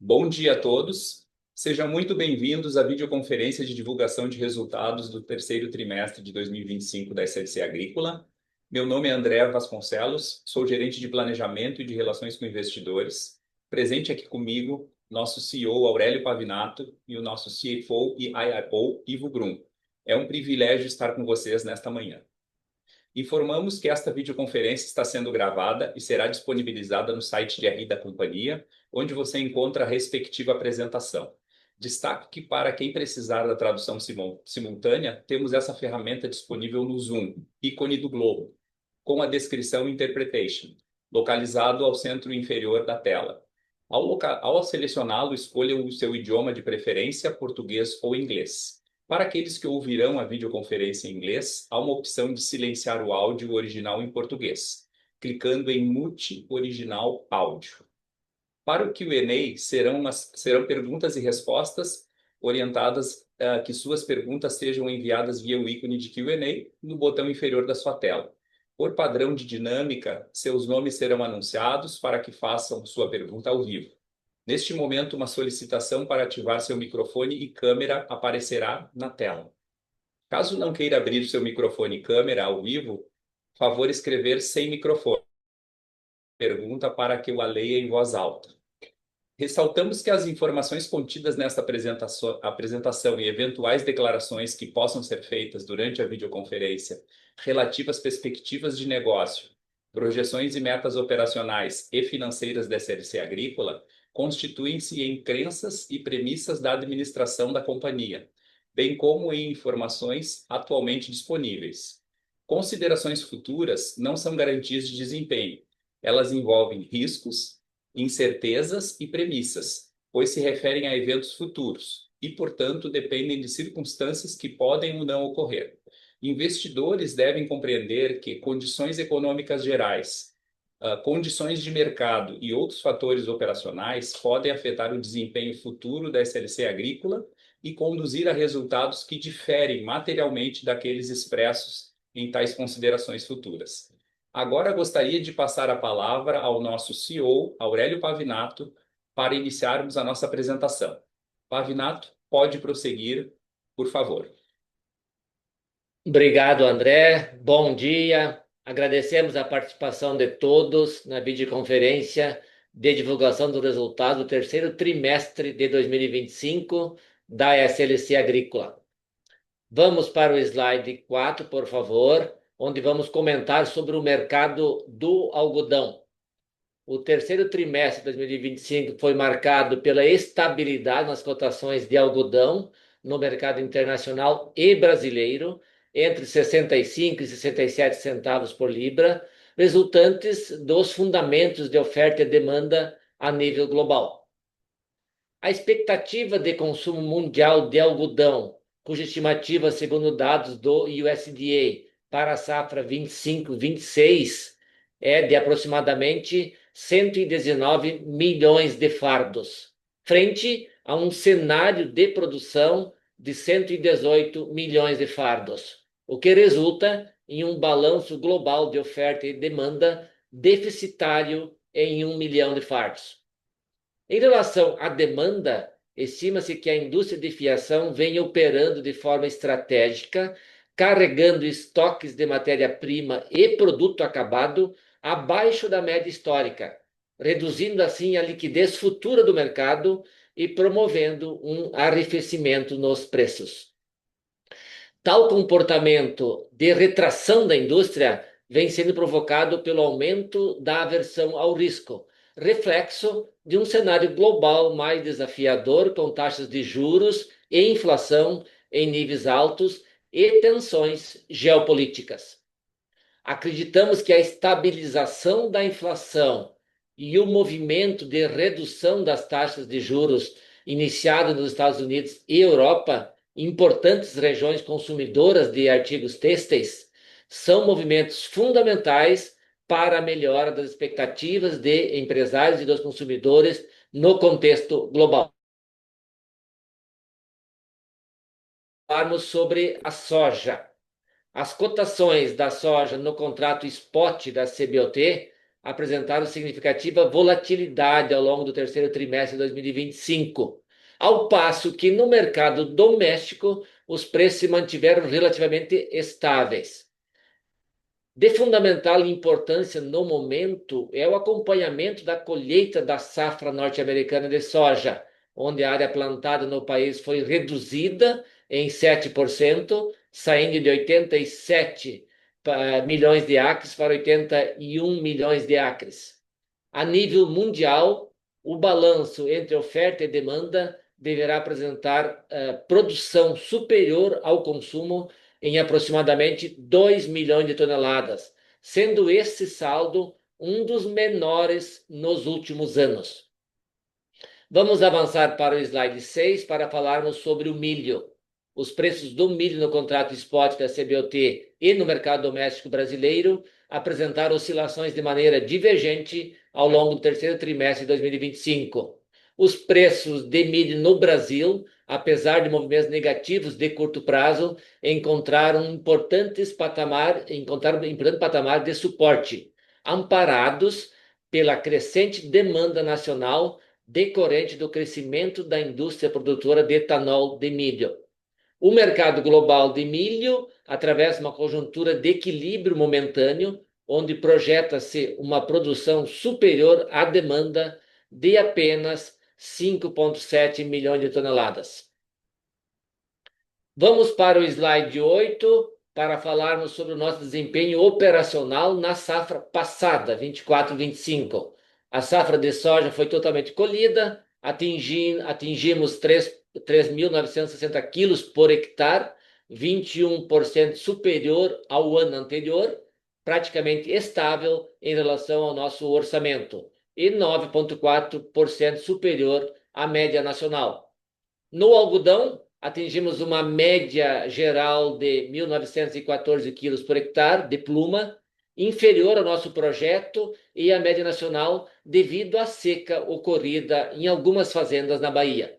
Bom dia a todos. Sejam muito bem-vindos à videoconferência de divulgação de resultados do terceiro trimestre de 2025 da SLC Agrícola. Meu nome é André Vasconcelos, sou gerente de planejamento e de relações com investidores. Presente aqui comigo, nosso CEO Aurélio Pavinato e o nosso CFO e IRO Ivo Brum. É um privilégio estar com vocês nesta manhã. Informamos que esta videoconferência está sendo gravada e será disponibilizada no site de RI da companhia, onde você encontra a respectiva apresentação. Destaque que, para quem precisar da tradução simultânea, temos essa ferramenta disponível no Zoom, ícone do globo, com a descrição Interpretation, localizado ao centro inferior da tela. Ao selecioná-lo, escolha o seu idioma de preferência, português ou inglês. Para aqueles que ouvirão a videoconferência em inglês, há uma opção de silenciar o áudio original em português, clicando em Mute Original Áudio. Para o Q&A, serão perguntas e respostas orientadas a que suas perguntas sejam enviadas via o ícone de Q&A no botão inferior da sua tela. Por padrão de dinâmica, seus nomes serão anunciados para que façam sua pergunta ao vivo. Neste momento, uma solicitação para ativar seu microfone e câmera aparecerá na tela. Caso não queira abrir seu microfone e câmera ao vivo, favor escrever sem microfone. Pergunta para que eu a leia em voz alta. Ressaltamos que as informações contidas nesta apresentação e eventuais declarações que possam ser feitas durante a videoconferência relativas às perspectivas de negócio, projeções e metas operacionais e financeiras da SLC Agrícola constituem-se em crenças e premissas da administração da companhia, bem como em informações atualmente disponíveis. Considerações futuras não são garantias de desempenho. Elas envolvem riscos, incertezas e premissas, pois se referem a eventos futuros e, portanto, dependem de circunstâncias que podem ou não ocorrer. Investidores devem compreender que condições econômicas gerais, condições de mercado e outros fatores operacionais podem afetar o desempenho futuro da SLC Agrícola e conduzir a resultados que diferem materialmente daqueles expressos em tais considerações futuras. Agora gostaria de passar a palavra ao nosso CEO, Aurélio Pavinato, para iniciarmos a nossa apresentação. Pavinato, pode prosseguir, por favor. Obrigado, André. Bom dia. Agradecemos a participação de todos na videoconferência de divulgação do resultado do terceiro trimestre de 2025 da SLC Agrícola. Vamos para o slide 4, por favor, onde vamos comentar sobre o mercado do algodão. O terceiro trimestre de 2025 foi marcado pela estabilidade nas cotações de algodão no mercado internacional e brasileiro, entre 65 e 67 centavos por libra, resultantes dos fundamentos de oferta e demanda a nível global. A expectativa de consumo mundial de algodão, cuja estimativa, segundo dados do USDA, para a safra 25-26 é de aproximadamente 119 milhões de fardos, frente a um cenário de produção de 118 milhões de fardos, o que resulta em um balanço global de oferta e demanda deficitário em 1 milhão de fardos. Em relação à demanda, estima-se que a indústria de fiação vem operando de forma estratégica, carregando estoques de matéria-prima e produto acabado abaixo da média histórica, reduzindo assim a liquidez futura do mercado e promovendo um arrefecimento nos preços. Tal comportamento de retração da indústria vem sendo provocado pelo aumento da aversão ao risco, reflexo de um cenário global mais desafiador, com taxas de juros e inflação em níveis altos e tensões geopolíticas. Acreditamos que a estabilização da inflação e o movimento de redução das taxas de juros iniciado nos Estados Unidos e Europa, importantes regiões consumidoras de artigos têxteis, são movimentos fundamentais para a melhora das expectativas de empresários e dos consumidores no contexto global. Falarmos sobre a soja. As cotações da soja no contrato spot da CBOT apresentaram significativa volatilidade ao longo do terceiro trimestre de 2025, ao passo que no mercado doméstico os preços se mantiveram relativamente estáveis. De fundamental importância no momento é o acompanhamento da colheita da safra norte-americana de soja, onde a área plantada no país foi reduzida em 7%, saindo de 87 milhões de acres para 81 milhões de acres. A nível mundial, o balanço entre oferta e demanda deverá apresentar produção superior ao consumo em aproximadamente 2 milhões de toneladas, sendo esse saldo um dos menores nos últimos anos. Vamos avançar para o slide 6 para falarmos sobre o milho. Os preços do milho no contrato spot da CBOT e no mercado doméstico brasileiro apresentaram oscilações de maneira divergente ao longo do terceiro trimestre de 2025. Os preços de milho no Brasil, apesar de movimentos negativos de curto prazo, encontraram um importante patamar de suporte, amparados pela crescente demanda nacional decorrente do crescimento da indústria produtora de etanol de milho. O mercado global de milho atravessa uma conjuntura de equilíbrio momentâneo, onde projeta-se uma produção superior à demanda de apenas 5,7 milhões de toneladas. Vamos para o slide 8 para falarmos sobre o nosso desempenho operacional na safra passada, 24-25. A safra de soja foi totalmente colhida, atingimos 3.960 quilos por hectare, 21% superior ao ano anterior, praticamente estável em relação ao nosso orçamento, e 9,4% superior à média nacional. No algodão, atingimos uma média geral de 1.914 quilos por hectare de pluma, inferior ao nosso projeto e à média nacional devido à seca ocorrida em algumas fazendas na Bahia.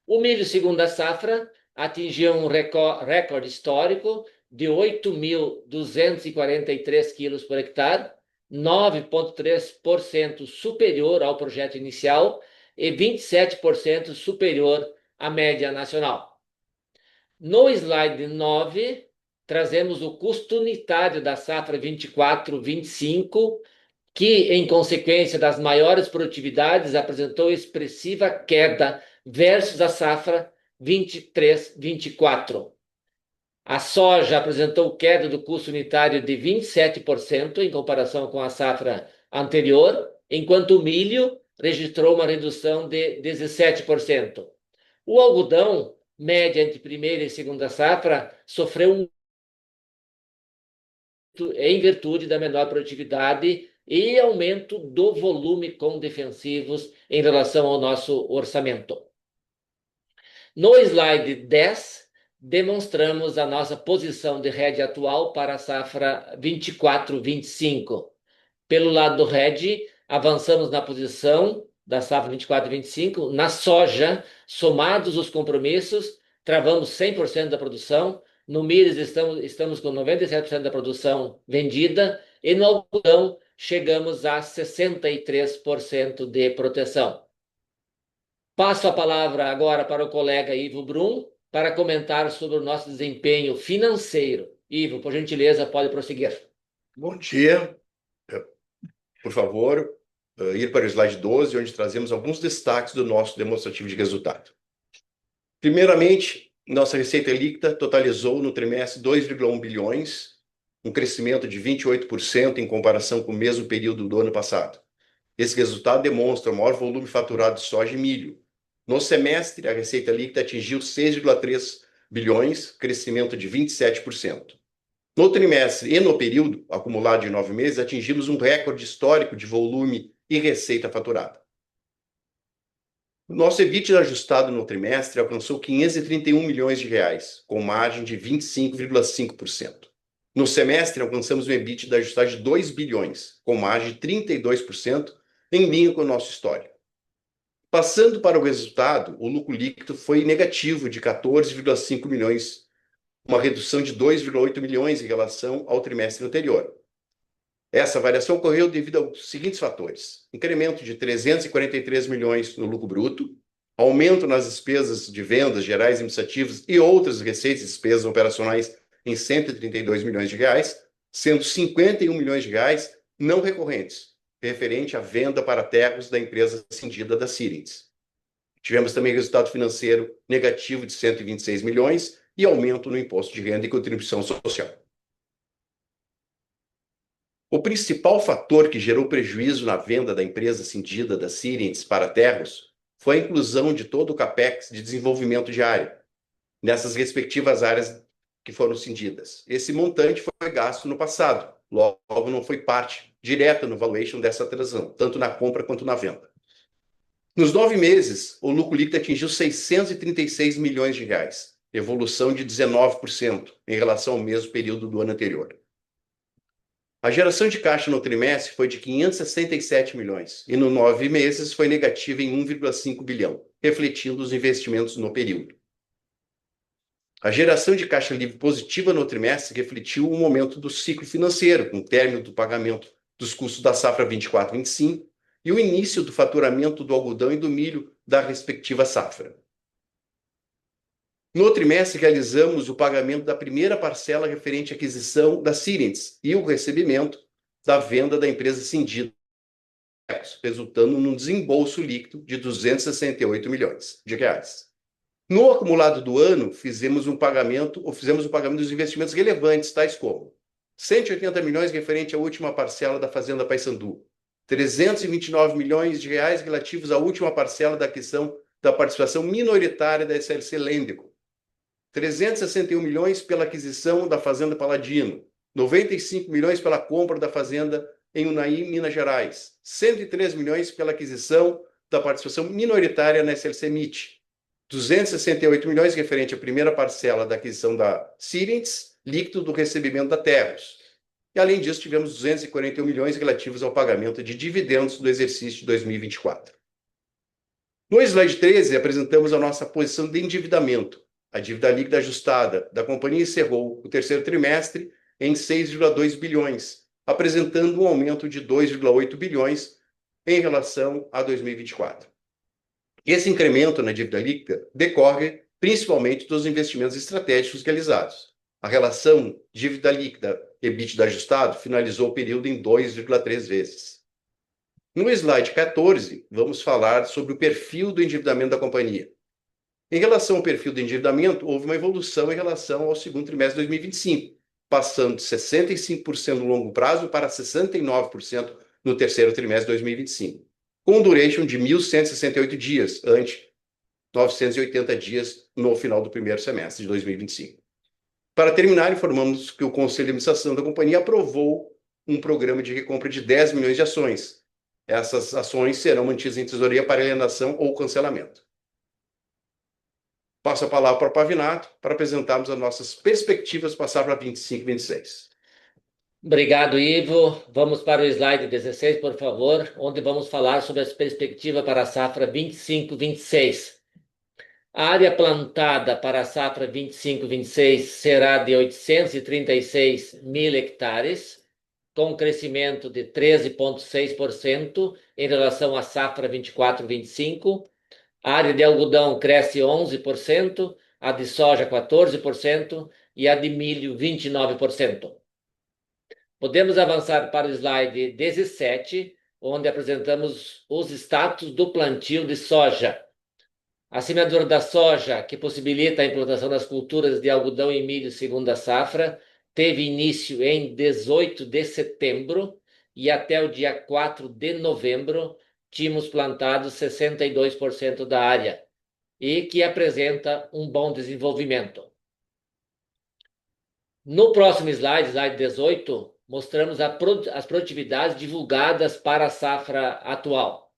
O milho segunda safra atingiu um recorde histórico de 8.243 quilos por hectare, 9,3% superior ao projeto inicial e 27% superior à média nacional. No slide 9, trazemos o custo unitário da safra 24-25, que, em consequência das maiores produtividades, apresentou expressiva queda versus a safra 23-24. A soja apresentou queda do custo unitário de 27% em comparação com a safra anterior, enquanto o milho registrou uma redução de 17%. O algodão, média entre primeira e segunda safra, sofreu em virtude da menor produtividade e aumento do volume com defensivos em relação ao nosso orçamento. No slide 10, demonstramos a nossa posição de hedge atual para a safra 24-25. Pelo lado do hedge, avançamos na posição da safra 24-25. Na soja, somados os compromissos, travamos 100% da produção. No milho, estamos com 97% da produção vendida. E no algodão, chegamos a 63% de proteção. Passo a palavra agora para o colega Ivo Brum para comentar sobre o nosso desempenho financeiro. Ivo, por gentileza, pode prosseguir. Bom dia. Por favor, ir para o slide 12, onde trazemos alguns destaques do nosso demonstrativo de resultado. Primeiramente, nossa receita líquida totalizou no trimestre 2,1 bilhões, um crescimento de 28% em comparação com o mesmo período do ano passado. Esse resultado demonstra o maior volume faturado de soja e milho. No semestre, a receita líquida atingiu 6,3 bilhões, crescimento de 27%. No trimestre e no período, acumulado de 9 meses, atingimos um recorde histórico de volume e receita faturada. O nosso EBITDA ajustado no trimestre alcançou 531 milhões de reais, com margem de 25,5%. No semestre, alcançamos um EBITDA ajustado de 2 bilhões, com margem de 32%, em linha com o nosso histórico. Passando para o resultado, o lucro líquido foi negativo de 14,5 milhões, uma redução de 2,8 milhões em relação ao trimestre anterior. Essa variação ocorreu devido aos seguintes fatores: incremento de 343 milhões no lucro bruto, aumento nas despesas de vendas gerais e administrativas e outras receitas e despesas operacionais em 132 milhões de reais, sendo 51 milhões de reais não recorrentes, referente à venda para terras da empresa cindida da Sirens. Tivemos também resultado financeiro negativo de 126 milhões e aumento no imposto de renda e contribuição social. O principal fator que gerou prejuízo na venda da empresa cindida da Sirens para Terros foi a inclusão de todo o CAPEX de desenvolvimento de área, nessas respectivas áreas que foram cindidas. Esse montante foi gasto no passado, logo não foi parte direta no valuation dessa transação, tanto na compra quanto na venda. Nos 9 meses, o lucro líquido atingiu 636 milhões de reais, evolução de 19% em relação ao mesmo período do ano anterior. A geração de caixa no trimestre foi de 567 milhões e no 9 meses foi negativa em 1,5 bilhão, refletindo os investimentos no período. A geração de caixa livre positiva no trimestre refletiu o momento do ciclo financeiro, com o término do pagamento dos custos da safra 24/25 e o início do faturamento do algodão e do milho da respectiva safra. No trimestre, realizamos o pagamento da primeira parcela referente à aquisição da Sirens e o recebimento da venda da empresa cindida, resultando num desembolso líquido de 268 milhões de reais. No acumulado do ano, fizemos o pagamento dos investimentos relevantes, tais como 180 milhões referente à última parcela da Fazenda Paysandu, 329 milhões de reais relativos à última parcela da aquisição da participação minoritária da SLC Lendico, 361 milhões pela aquisição da Fazenda Paladino, 95 milhões pela compra da fazenda em Unai, Minas Gerais, 103 milhões pela aquisição da participação minoritária na SLC MIT, 268 milhões referente à primeira parcela da aquisição da Sirens, líquido do recebimento da Terros. E, além disso, tivemos 241 milhões relativos ao pagamento de dividendos do exercício de 2024. No slide 13, apresentamos a nossa posição de endividamento. A dívida líquida ajustada da companhia encerrou o terceiro trimestre em 6,2 bilhões, apresentando um aumento de 2,8 bilhões em relação a 2024. Esse incremento na dívida líquida decorre principalmente dos investimentos estratégicos realizados. A relação dívida líquida EBITDA ajustado finalizou o período em 2,3 vezes. No slide 14, vamos falar sobre o perfil do endividamento da companhia. Em relação ao perfil do endividamento, houve uma evolução em relação ao segundo trimestre de 2025, passando de 65% no longo prazo para 69% no terceiro trimestre de 2025, com um duration de 1.168 dias, ante 980 dias no final do primeiro semestre de 2025. Para terminar, informamos que o Conselho de Administração da companhia aprovou um programa de recompra de 10 milhões de ações. Essas ações serão mantidas em tesouraria para alienação ou cancelamento. Passo a palavra para o Pavinato para apresentarmos as nossas perspectivas para a safra 25 e 26. Obrigado, Ivo. Vamos para o slide 16, por favor, onde vamos falar sobre as perspectivas para a safra 25/26. A área plantada para a safra 25/26 será de 836 mil hectares, com um crescimento de 13,6% em relação à safra 24/25. A área de algodão cresce 11%, a de soja 14% e a de milho 29%. Podemos avançar para o slide 17, onde apresentamos os status do plantio de soja. A semeadura da soja, que possibilita a implantação das culturas de algodão e milho segunda safra, teve início em 18 de setembro e até o dia 4 de novembro tínhamos plantado 62% da área e que apresenta um bom desenvolvimento. No próximo slide, slide 18, mostramos as produtividades divulgadas para a safra atual.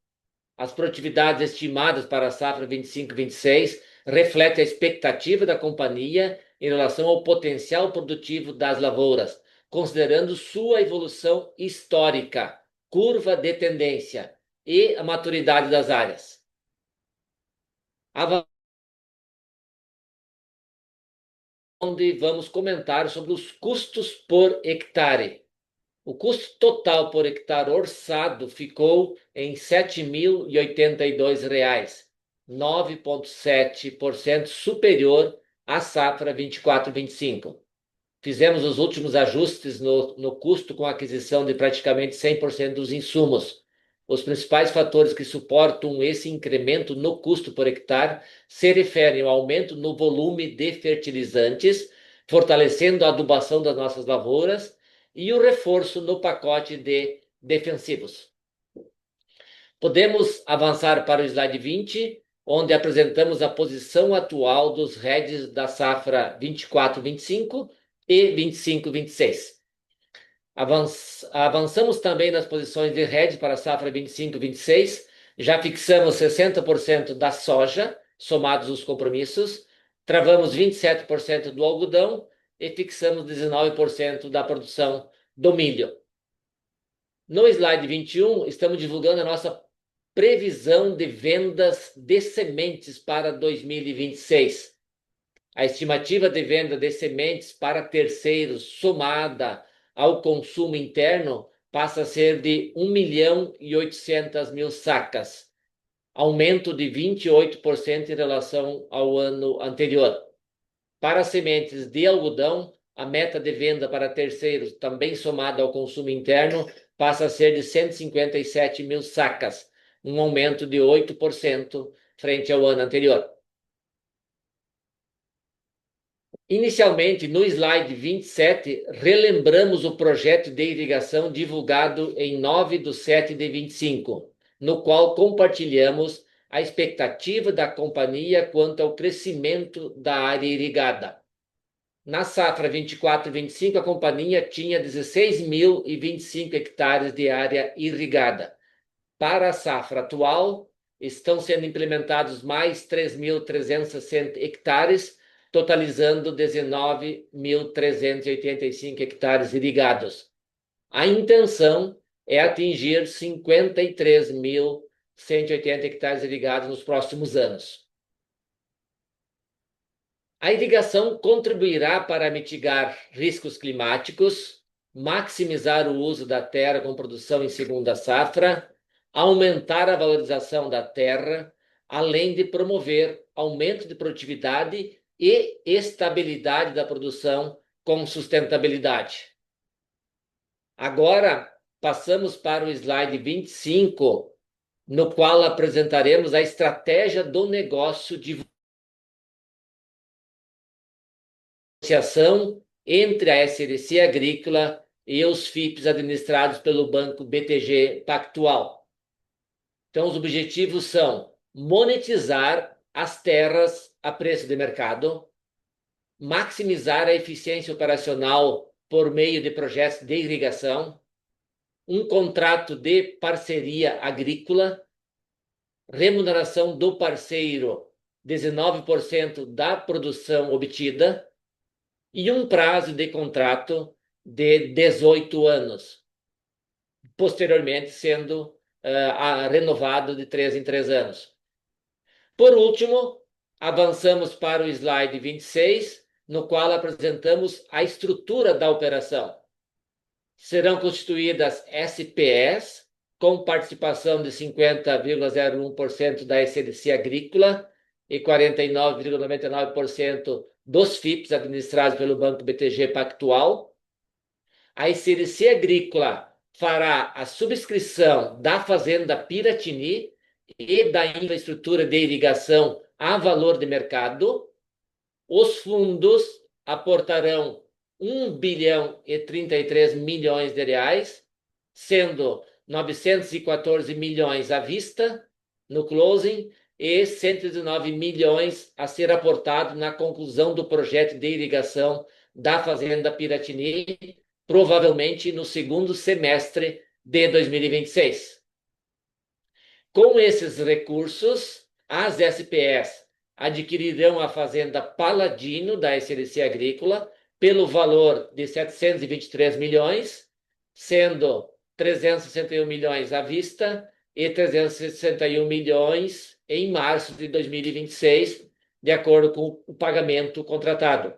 As produtividades estimadas para a safra 25/26 refletem a expectativa da companhia em relação ao potencial produtivo das lavouras, considerando sua evolução histórica, curva de tendência e a maturidade das áreas. Onde vamos comentar sobre os custos por hectare. o custo total por hectare orçado ficou em R$ 7.082, 9,7% superior à safra 24-25. Fizemos os últimos ajustes no custo com a aquisição de praticamente 100% dos insumos. Os principais fatores que suportam esse incremento no custo por hectare se referem ao aumento no volume de fertilizantes, fortalecendo a adubação das nossas lavouras, e o reforço no pacote de defensivos. Podemos avançar para o slide 20, onde apresentamos a posição atual dos REDs da safra 24-25 e 25-26. Avançamos também nas posições de RED para a safra 25-26, já fixamos 60% da soja, somados os compromissos, travamos 27% do algodão e fixamos 19% da produção do milho. No slide 21, estamos divulgando a nossa previsão de vendas de sementes para 2026. A estimativa de venda de sementes para terceiros, somada ao consumo interno, passa a ser de 1.800.000 sacas, aumento de 28% em relação ao ano anterior. Para sementes de algodão, a meta de venda para terceiros, também somada ao consumo interno, passa a ser de 157.000 sacas, um aumento de 8% frente ao ano anterior. Inicialmente, no slide 27, relembramos o projeto de irrigação divulgado em 9/7/25, no qual compartilhamos a expectativa da companhia quanto ao crescimento da área irrigada. Na safra 24-25, a companhia tinha 16.025 hectares de área irrigada. Para a safra atual, estão sendo implementados mais 3.360 hectares, totalizando 19.385 hectares irrigados. A intenção é atingir 53.180 hectares irrigados nos próximos anos. A irrigação contribuirá para mitigar riscos climáticos, maximizar o uso da terra com produção em segunda safra, aumentar a valorização da terra, além de promover aumento de produtividade e estabilidade da produção com sustentabilidade. Agora, passamos para o slide 25, no qual apresentaremos a estratégia do negócio de negociação entre a SLC Agrícola e os FIPs administrados pelo Banco BTG Pactual. Então, os objetivos são monetizar as terras a preço de mercado, maximizar a eficiência operacional por meio de projetos de irrigação, um contrato de parceria agrícola, remuneração do parceiro 19% da produção obtida e um prazo de contrato de 18 anos, posteriormente sendo renovado de 3 em 3 anos. Por último, avançamos para o slide 26, no qual apresentamos a estrutura da operação. Serão constituídas SPS, com participação de 50,01% da SLC Agrícola e 49,99% dos FIPs administrados pelo Banco BTG Pactual. A SLC Agrícola fará a subscrição da Fazenda Piratini e da infraestrutura de irrigação a valor de mercado. Os fundos aportarão 1.033 bilhões de reais, sendo 914 milhões à vista no closing e 119 milhões a ser aportado na conclusão do projeto de irrigação da Fazenda Piratini, provavelmente no segundo semestre de 2026. Com esses recursos, as SPS adquirirão a Fazenda Paladino da SLC Agrícola pelo valor de 723 milhões, sendo 361 milhões à vista e 361 milhões em março de 2026, de acordo com o pagamento contratado.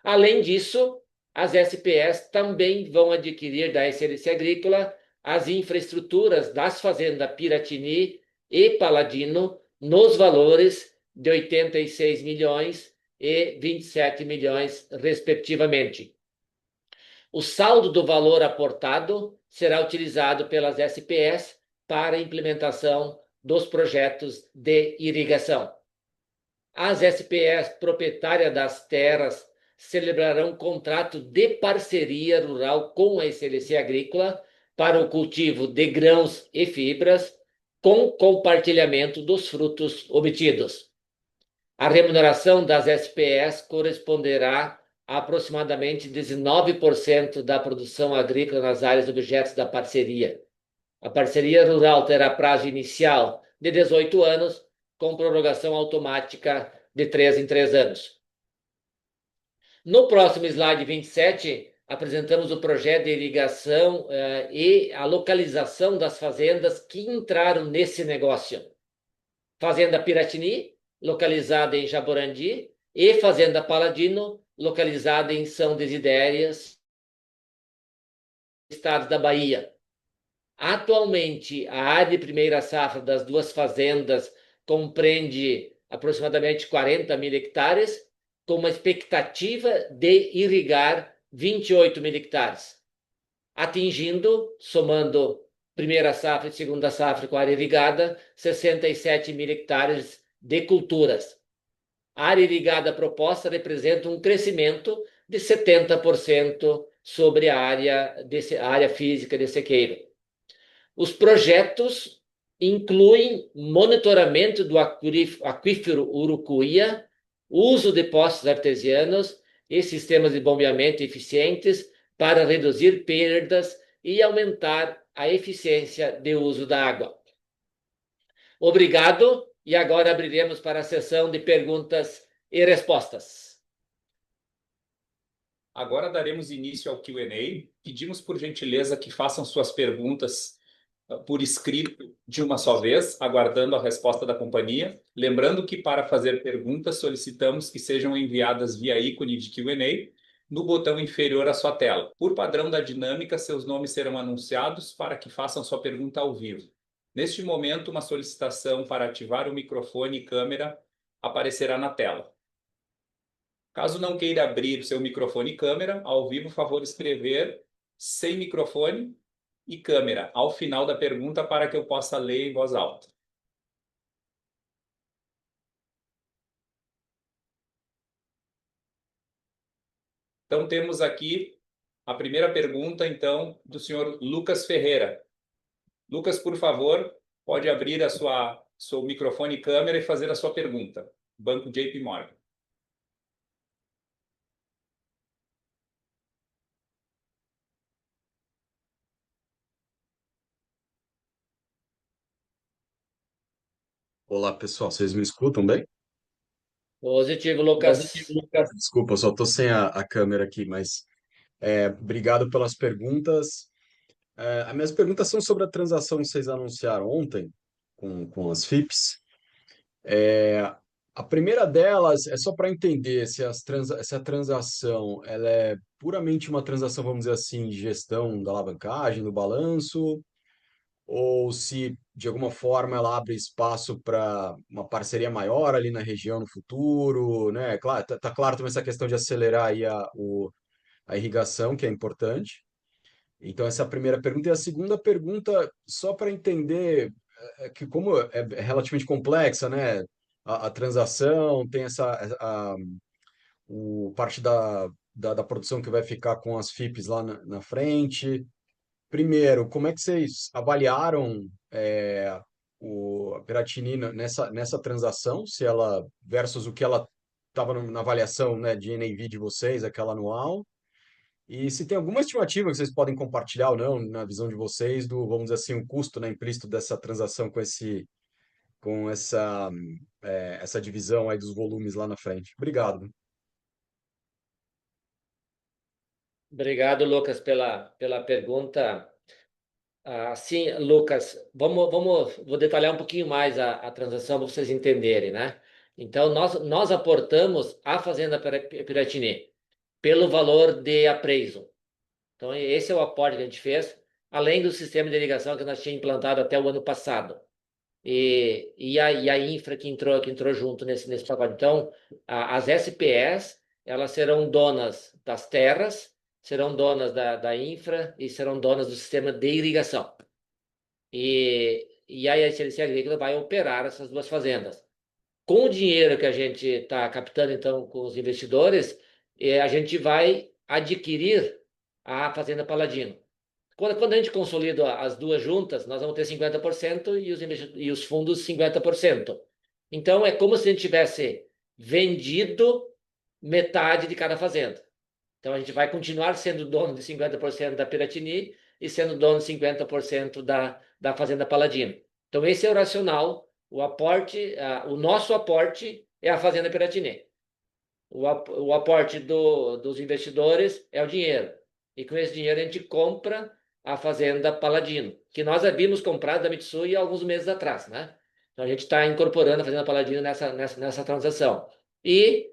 Além disso, as SPS também vão adquirir da SLC Agrícola as infraestruturas das fazendas Piratini e Paladino nos valores de 86 milhões e 27 milhões, respectivamente. O saldo do valor aportado será utilizado pelas SPS para a implementação dos projetos de irrigação. As SPS proprietárias das terras celebrarão contrato de parceria rural com a SLC Agrícola para o cultivo de grãos e fibras, com compartilhamento dos frutos obtidos. A remuneração das SPS corresponderá a aproximadamente 19% da produção agrícola nas áreas objetos da parceria. A parceria rural terá prazo inicial de 18 anos, com prorrogação automática de 3 em 3 anos. No próximo slide 27, apresentamos o projeto de irrigação e a localização das fazendas que entraram nesse negócio. Fazenda Piratini, localizada em Jaborandi, e Fazenda Paladino, localizada em São Desidérias, estado da Bahia. Atualmente, a área de primeira safra das duas fazendas compreende aproximadamente 40 mil hectares, com uma expectativa de irrigar 28 mil hectares, atingindo, somando primeira safra e segunda safra com área irrigada, 67 mil hectares de culturas. A área irrigada proposta representa um crescimento de 70% sobre a área física de sequeiro. Os projetos incluem monitoramento do aquífero Urucuía, uso de poços artesianos e sistemas de bombeamento eficientes para reduzir perdas e aumentar a eficiência de uso da água. Obrigado, e agora abriremos para a sessão de perguntas e respostas. Agora daremos início ao Q&A. Pedimos por gentileza que façam suas perguntas por escrito de uma só vez, aguardando a resposta da companhia. Lembrando que para fazer perguntas solicitamos que sejam enviadas via ícone de Q&A no botão inferior à sua tela. Por padrão da dinâmica, seus nomes serão anunciados para que façam sua pergunta ao vivo. Neste momento, uma solicitação para ativar o microfone e câmera aparecerá na tela. Caso não queira abrir o seu microfone e câmera, ao vivo, favor escrever sem microfone e câmera ao final da pergunta para que eu possa ler em voz alta. Então, temos aqui a primeira pergunta, então, do senhor Lucas Ferreira. Lucas, por favor, pode abrir seu microfone e câmera e fazer a sua pergunta. Banco JP Morgan. Olá, pessoal, vocês me escutam bem? Positivo, Lucas. Desculpa, eu só estou sem a câmera aqui, mas obrigado pelas perguntas. As minhas perguntas são sobre a transação que vocês anunciaram ontem com as FIPs. A primeira delas é só para entender se a transação ela é puramente uma transação, vamos dizer assim, de gestão da alavancagem, do balanço, ou se de alguma forma ela abre espaço para uma parceria maior ali na região no futuro, né? Claro, tá claro também essa questão de acelerar aí a irrigação, que é importante. Então, essa é a primeira pergunta. E a segunda pergunta, só para entender que como é relativamente complexa, né? A transação tem parte da produção que vai ficar com as FIPs lá na frente. Primeiro, como é que vocês avaliaram a Piratini nessa transação, se ela versus o que ela estava na avaliação, né, de NAV de vocês, aquela anual, e se tem alguma estimativa que vocês podem compartilhar ou não, na visão de vocês, vamos dizer assim, o custo, né, implícito dessa transação com essa divisão aí dos volumes lá na frente. Obrigado. Obrigado, Lucas, pela pergunta. Sim, Lucas, vou detalhar um pouquinho mais a transação para vocês entenderem, né? Então, nós aportamos a Fazenda Piratini pelo valor de appraisal. Então, esse é o aporte que a gente fez, além do sistema de irrigação que nós tínhamos implantado até o ano passado. E a infra que entrou junto nesse pacote. Então, as SPS, elas serão donas das terras, serão donas da infra e serão donas do sistema de irrigação. E a SLC Agrícola vai operar essas duas fazendas. Com o dinheiro que a gente está captando, então, com os investidores, a gente vai adquirir a Fazenda Paladino. Quando a gente consolida as duas juntas, nós vamos ter 50% e os fundos 50%. Então, é como se a gente tivesse vendido metade de cada fazenda. Então, a gente vai continuar sendo dono de 50% da Piratini e sendo dono de 50% da Fazenda Paladino. Então, esse é o racional. O nosso aporte é a Fazenda Piratini. O aporte dos investidores é o dinheiro. E com esse dinheiro a gente compra a Fazenda Paladino, que nós havíamos comprado da Mitsui há alguns meses atrás, né? Então a gente está incorporando a Fazenda Paladino nessa transação. E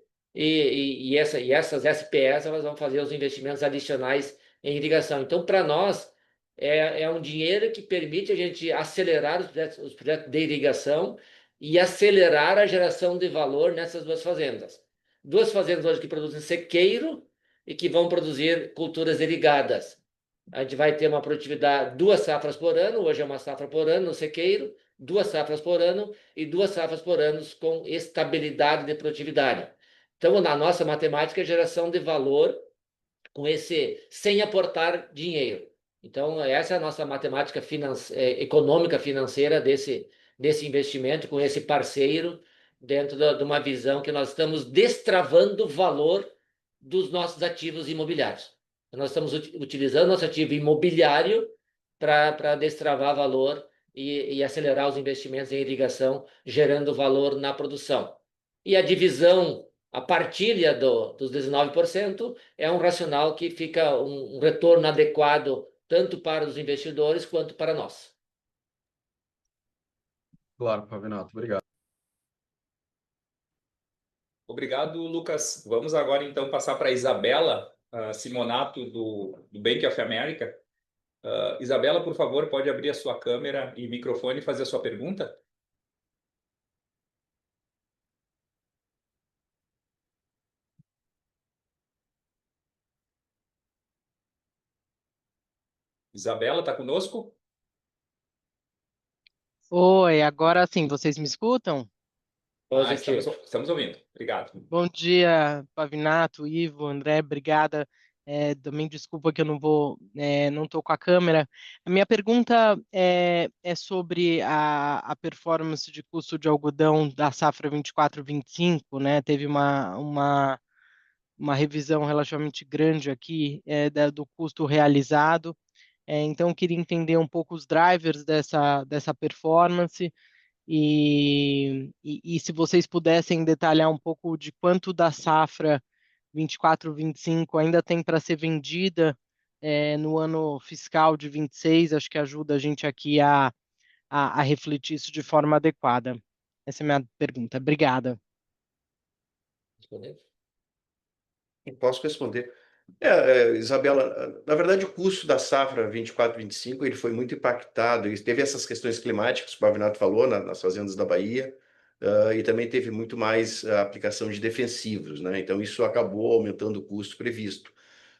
essas SPS elas vão fazer os investimentos adicionais em irrigação. Então, para nós, é um dinheiro que permite a gente acelerar os projetos de irrigação e acelerar a geração de valor nessas duas fazendas. Duas fazendas hoje que produzem sequeiro e que vão produzir culturas irrigadas. A gente vai ter uma produtividade, 2 safras por ano, hoje é 1 safra por ano no sequeiro, 2 safras por ano e 2 safras por ano com estabilidade de produtividade. Então, na nossa matemática, é geração de valor sem aportar dinheiro. Então, essa é a nossa matemática econômica financeira desse investimento com esse parceiro dentro de uma visão que nós estamos destravando o valor dos nossos ativos imobiliários. Nós estamos utilizando nosso ativo imobiliário para destravar valor e acelerar os investimentos em irrigação, gerando valor na produção. E a divisão, a partilha dos 19% é um racional que fica um retorno adequado tanto para os investidores quanto para nós. Claro, Pavinato, obrigado. Obrigado, Lucas. Vamos agora, então, passar para a Isabela Simonato, do Bank of America. Isabela, por favor, pode abrir a sua câmera e microfone e fazer a sua pergunta? Isabela, está conosco? Oi, agora sim, vocês me escutam? Positivo. Estamos ouvindo. Obrigado. Bom dia, Pavinato, Ivo, André, obrigada. Também desculpa que eu não estou com a câmera. A minha pergunta é sobre a performance de custo de algodão da safra 24-25, né? Teve uma revisão relativamente grande aqui do custo realizado. Então, eu queria entender um pouco os drivers dessa performance. E se vocês pudessem detalhar um pouco de quanto da safra 24-25 ainda tem para ser vendida no ano fiscal de 26, acho que ajuda a gente aqui a refletir isso de forma adequada. Essa é a minha pergunta. Obrigada. Posso responder. Isabela, na verdade, o custo da safra 24-25 ele foi muito impactado. E teve essas questões climáticas que o Pavinato falou nas fazendas da Bahia, e também teve muito mais aplicação de defensivos, né? Então, isso acabou aumentando o custo previsto.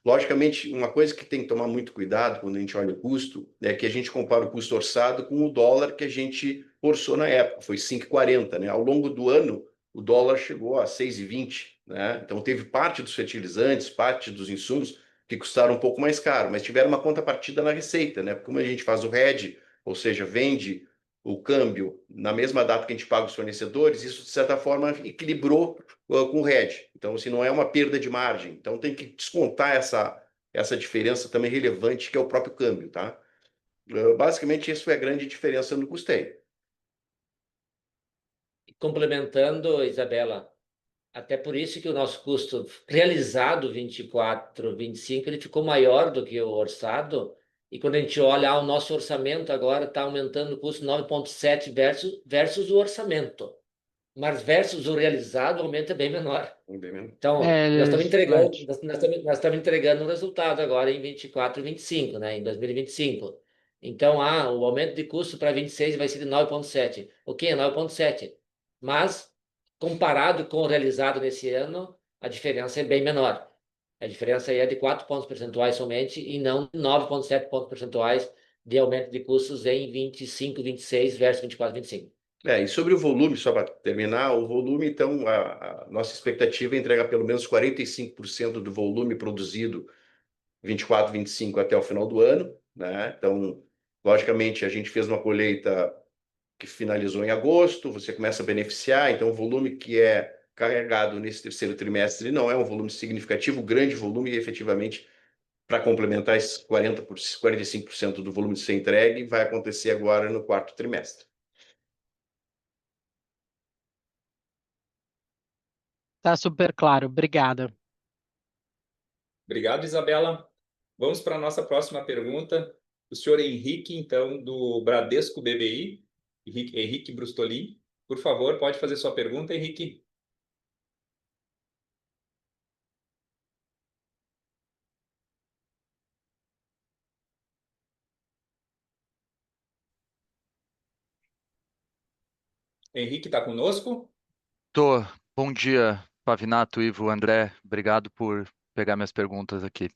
Logicamente, uma coisa que tem que tomar muito cuidado quando a gente olha o custo é que a gente compara o custo orçado com o dólar que a gente orçou na época, foi 5,40, né? Ao longo do ano, o dólar chegou a 6,20, né? Então, teve parte dos fertilizantes, parte dos insumos que custaram um pouco mais caro, mas tiveram uma contrapartida na receita, né? Porque como a gente faz o hedge, ou seja, vende o câmbio na mesma data que a gente paga os fornecedores, isso, de certa forma, equilibrou com o hedge. Então, assim, não é uma perda de margem. Então, tem que descontar essa diferença também relevante, que é o próprio câmbio, tá? Basicamente, isso é a grande diferença no custeio. Complementando, Isabela, até por isso que o nosso custo realizado 24-25 ele ficou maior do que o orçado. E quando a gente olha o nosso orçamento agora está aumentando o custo 9,7 versus o orçamento. mas versus o realizado, o aumento é bem menor. Bem menos. Então, nós estamos entregando, Excelente. nós estamos entregando um resultado agora em 24 e 25, né, em 2025. Então, o aumento de custo para 26 vai ser de 9,7. Ok, é 9,7. Mas, comparado com o realizado nesse ano, a diferença é bem menor. A diferença aí é de 4 pontos percentuais somente e não 9,7 pontos percentuais de aumento de custos em 25, 26 versus 24, 25. E sobre o volume, só para terminar, o volume, então, a nossa expectativa é entregar pelo menos 45% do volume produzido 24, 25 até o final do ano, né? Então, logicamente, a gente fez uma colheita que finalizou em agosto, você começa a beneficiar, então o volume que é carregado nesse terceiro trimestre não é um volume significativo, grande volume, e efetivamente, para complementar esses 45% do volume de ser entregue, vai acontecer agora no quarto trimestre. Tá super claro. Obrigada. Obrigado, Isabela. Vamos para a nossa próxima pergunta. O senhor Henrique, então, do Bradesco BBI, Henrique Brustolin. Por favor, pode fazer sua pergunta, Henrique. Henrique está conosco? Tô. Bom dia, Pavinato, Ivo, André. Obrigado por pegar minhas perguntas aqui.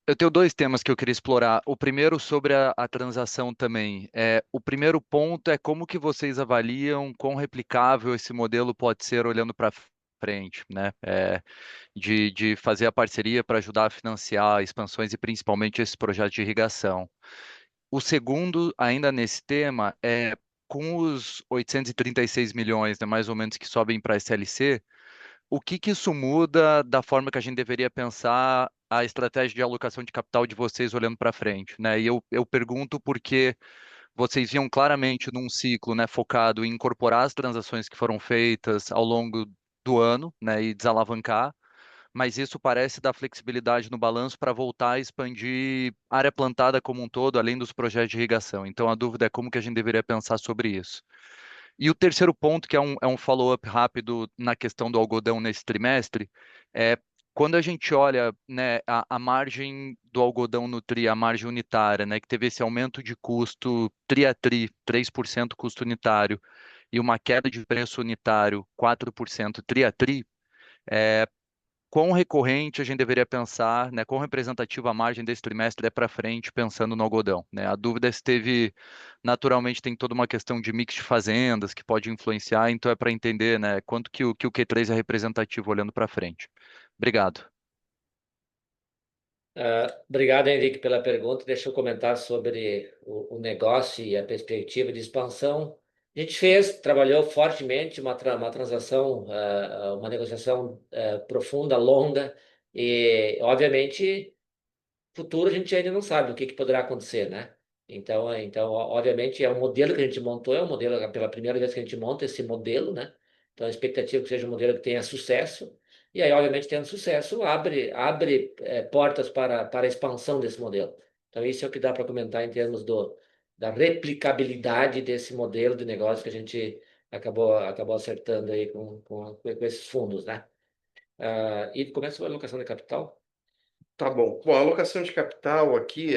Eu tenho dois temas que eu queria explorar. O primeiro sobre a transação também. O primeiro ponto é como que vocês avaliam quão replicável esse modelo pode ser olhando para frente, né? De fazer a parceria para ajudar a financiar expansões e principalmente esses projetos de irrigação. O segundo, ainda nesse tema, com os 836 milhões, né, mais ou menos, que sobem para a SLC, o que que isso muda da forma que a gente deveria pensar a estratégia de alocação de capital de vocês olhando para frente, né? E eu pergunto porque vocês iam claramente num ciclo, né, focado em incorporar as transações que foram feitas ao longo do ano, né, e desalavancar, mas isso parece dar flexibilidade no balanço para voltar a expandir área plantada como um todo, além dos projetos de irrigação. Então, a dúvida é como que a gente deveria pensar sobre isso. E o terceiro ponto, que é um follow-up rápido na questão do algodão nesse trimestre, é quando a gente olha, né, a margem do algodão no TRI, a margem unitária, né, que teve esse aumento de custo TRI a TRI, 3% custo unitário, e uma queda de preço unitário, 4% TRI a TRI, quão recorrente a gente deveria pensar, né, quão representativa a margem desse trimestre é para frente, pensando no algodão, né? A dúvida é se teve, naturalmente, tem toda uma questão de mix de fazendas que pode influenciar, então é para entender, né, quanto que o Q3 é representativo olhando para frente. Obrigado. Obrigado, Henrique, pela pergunta. Deixa eu comentar sobre o negócio e a perspectiva de expansão. A gente trabalhou fortemente uma transação, uma negociação profunda, longa, e, obviamente, futuro a gente ainda não sabe o que poderá acontecer, né? Então, obviamente, é um modelo que a gente montou, é um modelo, pela primeira vez que a gente monta esse modelo, né? Então, a expectativa é que seja um modelo que tenha sucesso. E aí, obviamente, tendo sucesso, abre portas para a expansão desse modelo. Então, isso é o que dá para comentar em termos da replicabilidade desse modelo de negócio que a gente acabou acertando aí com esses fundos, né? E começa com a alocação de capital. Tá bom. Bom, a alocação de capital aqui,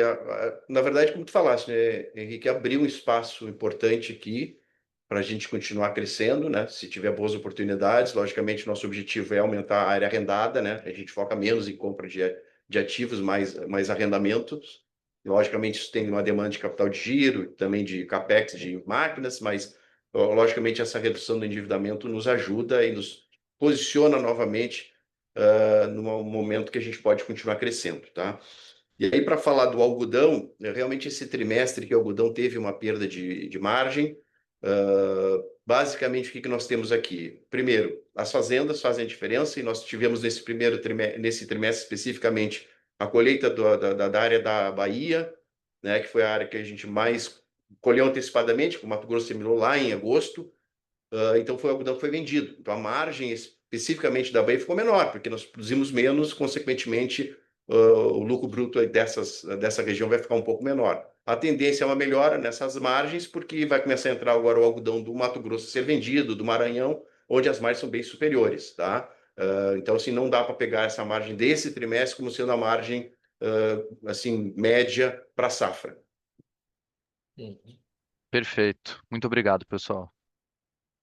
na verdade, como tu falaste, né, Henrique, abriu um espaço importante aqui para a gente continuar crescendo, né? Se tiver boas oportunidades, logicamente, nosso objetivo é aumentar a área arrendada, né? A gente foca menos em compra de ativos, mais arrendamentos. E, logicamente, isso tem uma demanda de capital de giro, também de capex de máquinas, mas, logicamente, essa redução do endividamento nos ajuda e nos posiciona novamente no momento que a gente pode continuar crescendo, tá? E aí, para falar do algodão, realmente esse trimestre que o algodão teve uma perda de margem. Basicamente, o que nós temos aqui? Primeiro, as fazendas fazem a diferença, e nós tivemos nesse trimestre especificamente a colheita da área da Bahia, né, que foi a área que a gente mais colheu antecipadamente, que o Mato Grosso terminou lá em agosto. Então, foi o algodão que foi vendido. Então, a margem especificamente da Bahia ficou menor, porque nós produzimos menos, consequentemente, o lucro bruto dessa região vai ficar um pouco menor. A tendência é uma melhora nessas margens, porque vai começar a entrar agora o algodão do Mato Grosso a ser vendido, do Maranhão, onde as margens são bem superiores, tá? Então, assim, não dá para pegar essa margem desse trimestre como sendo a margem, assim, média para a safra. Uhum. Perfeito. Muito obrigado, pessoal.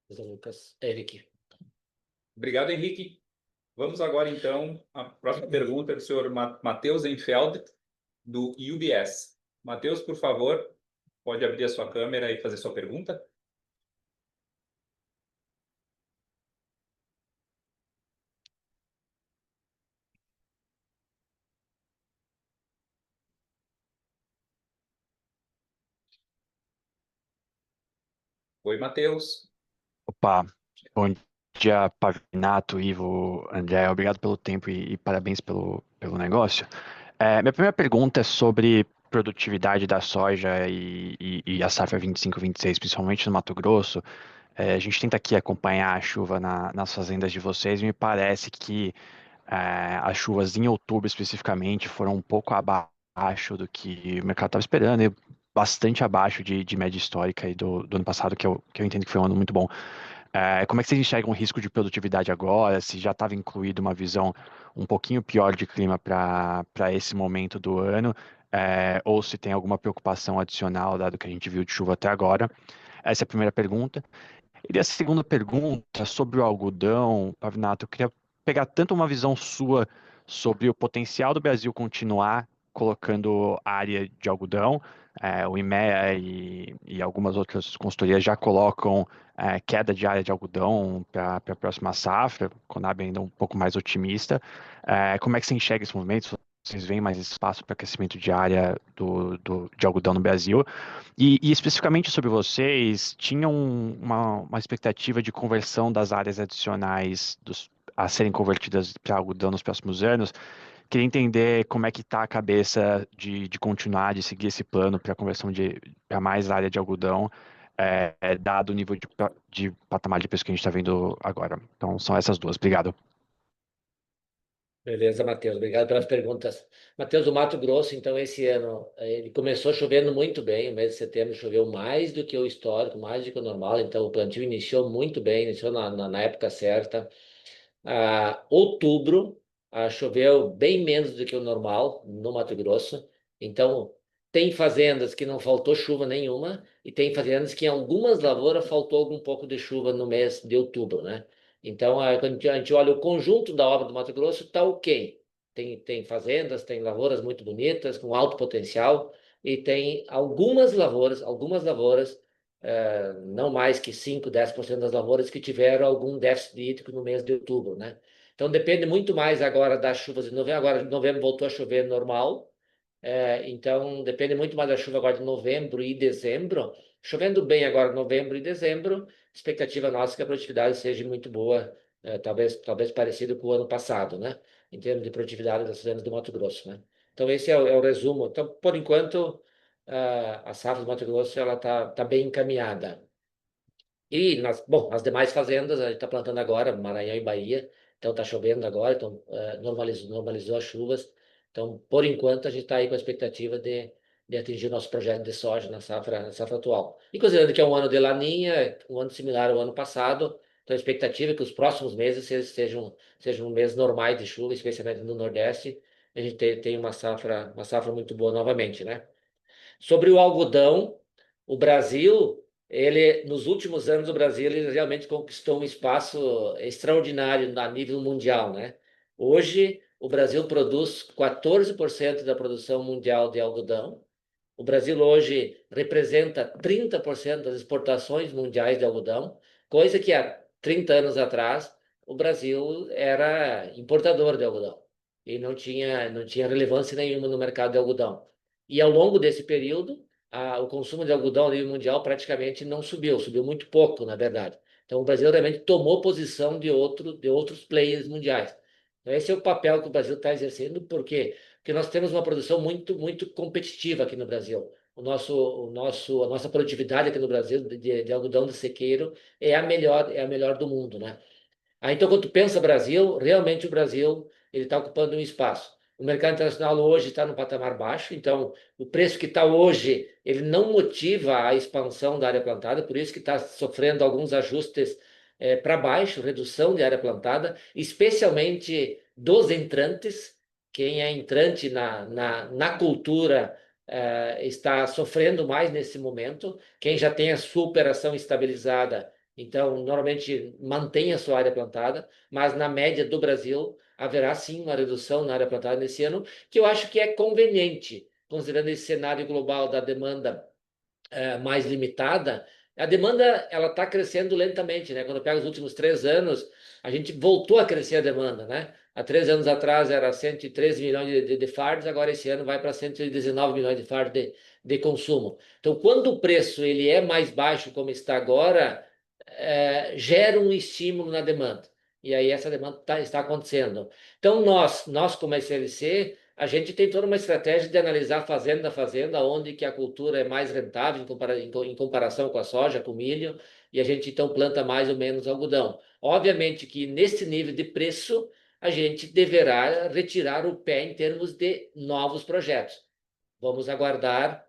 Lucas, Eric. Obrigado, Henrique. Vamos agora, então, à próxima pergunta do senhor Matheus Enfeld, do UBS. Matheus, por favor, pode abrir a sua câmera e fazer sua pergunta? Oi, Matheus. Opa, bom dia, Pavinato, Ivo, André, obrigado pelo tempo e parabéns pelo negócio. Minha primeira pergunta é sobre produtividade da soja e a safra 25-26, principalmente no Mato Grosso. A gente tenta aqui acompanhar a chuva nas fazendas de vocês e me parece que as chuvas em outubro especificamente foram um pouco abaixo do que o mercado estava esperando e bastante abaixo de média histórica aí do ano passado, que eu entendo que foi um ano muito bom. Como é que vocês enxergam o risco de produtividade agora? Se já estava incluído uma visão um pouquinho pior de clima para esse momento do ano, ou se tem alguma preocupação adicional, dado que a gente viu de chuva até agora? Essa é a primeira pergunta. E a segunda pergunta sobre o algodão, Pavinato, eu queria pegar tanto uma visão sua sobre o potencial do Brasil continuar colocando área de algodão. O IMEA e algumas outras consultorias já colocam queda de área de algodão para a próxima safra, Conab ainda um pouco mais otimista. Como é que você enxerga esse movimento? Vocês veem mais espaço para crescimento de área de algodão no Brasil? E especificamente sobre vocês, tinham uma expectativa de conversão das áreas adicionais a serem convertidas para algodão nos próximos anos? Queria entender como é que está a cabeça de continuar, de seguir esse plano para a conversão para mais área de algodão, dado o nível de patamar de preço que a gente está vendo agora. Então, são essas duas. Obrigado. Beleza, Matheus. Obrigado pelas perguntas. Matheus, o Mato Grosso, então, esse ano, ele começou chovendo muito bem. O mês de setembro choveu mais do que o histórico, mais do que o normal. Então, o plantio iniciou muito bem, iniciou na época certa. Outubro, choveu bem menos do que o normal no Mato Grosso. Então, tem fazendas que não faltou chuva nenhuma e tem fazendas que em algumas lavouras faltou algum pouco de chuva no mês de outubro, né? Então, quando a gente olha o conjunto da obra do Mato Grosso, está ok. Tem fazendas, tem lavouras muito bonitas, com alto potencial, e tem algumas lavouras, não mais que 5, 10% das lavouras que tiveram algum déficit hídrico no mês de outubro, né? Então depende muito mais agora das chuvas de novembro. Agora, novembro voltou a chover normal, então depende muito mais da chuva agora de novembro e dezembro. Chovendo bem agora novembro e dezembro, expectativa nossa é que a produtividade seja muito boa, talvez parecido com o ano passado, né? Em termos de produtividade das fazendas do Mato Grosso, né? Então esse é o resumo. Então, por enquanto, a safra do Mato Grosso ela tá bem encaminhada. E as demais fazendas, a gente está plantando agora, Maranhão e Bahia, então está chovendo agora, então normalizou as chuvas. Então, por enquanto, a gente está aí com a expectativa de atingir o nosso projeto de soja na safra atual. E considerando que é um ano de laninha, um ano similar ao ano passado, então a expectativa é que os próximos meses sejam meses normais de chuva, especialmente no Nordeste, a gente tem uma safra muito boa novamente, né? Sobre o algodão, o Brasil, nos últimos anos, o Brasil ele realmente conquistou um espaço extraordinário a nível mundial, né? Hoje, o Brasil produz 14% da produção mundial de algodão. O Brasil hoje representa 30% das exportações mundiais de algodão, coisa que há 30 anos atrás o Brasil era importador de algodão e não tinha relevância nenhuma no mercado de algodão. E ao longo desse período, o consumo de algodão a nível mundial praticamente não subiu muito pouco, na verdade. Então o Brasil realmente tomou posição de outros players mundiais. Então, esse é o papel que o Brasil está exercendo, porque nós temos uma produção muito, muito competitiva aqui no Brasil. A nossa produtividade aqui no Brasil de algodão de sequeiro é a melhor do mundo, né? Então, quando tu pensa Brasil, realmente o Brasil ele está ocupando um espaço. O mercado internacional hoje está no patamar baixo, então o preço que está hoje, ele não motiva a expansão da área plantada, por isso que está sofrendo alguns ajustes para baixo, redução de área plantada, especialmente dos entrantes. Quem é entrante na cultura está sofrendo mais nesse momento. Quem já tem a sua operação estabilizada, então normalmente mantém a sua área plantada, mas na média do Brasil haverá sim uma redução na área plantada nesse ano, que eu acho que é conveniente, considerando esse cenário global da demanda mais limitada. A demanda ela está crescendo lentamente, né? Quando pega os últimos 3 anos, a gente voltou a crescer a demanda, né? Há 3 anos atrás era 113 milhões de fardos, agora esse ano vai para 119 milhões de fardos de consumo. Então, quando o preço ele é mais baixo, como está agora, gera um estímulo na demanda. E aí essa demanda está acontecendo. Então, nós como SLC, a gente tem toda uma estratégia de analisar fazenda a fazenda, onde que a cultura é mais rentável em comparação com a soja, com o milho, e a gente então planta mais ou menos algodão. Obviamente que nesse nível de preço, a gente deverá retirar o pé em termos de novos projetos. Vamos aguardar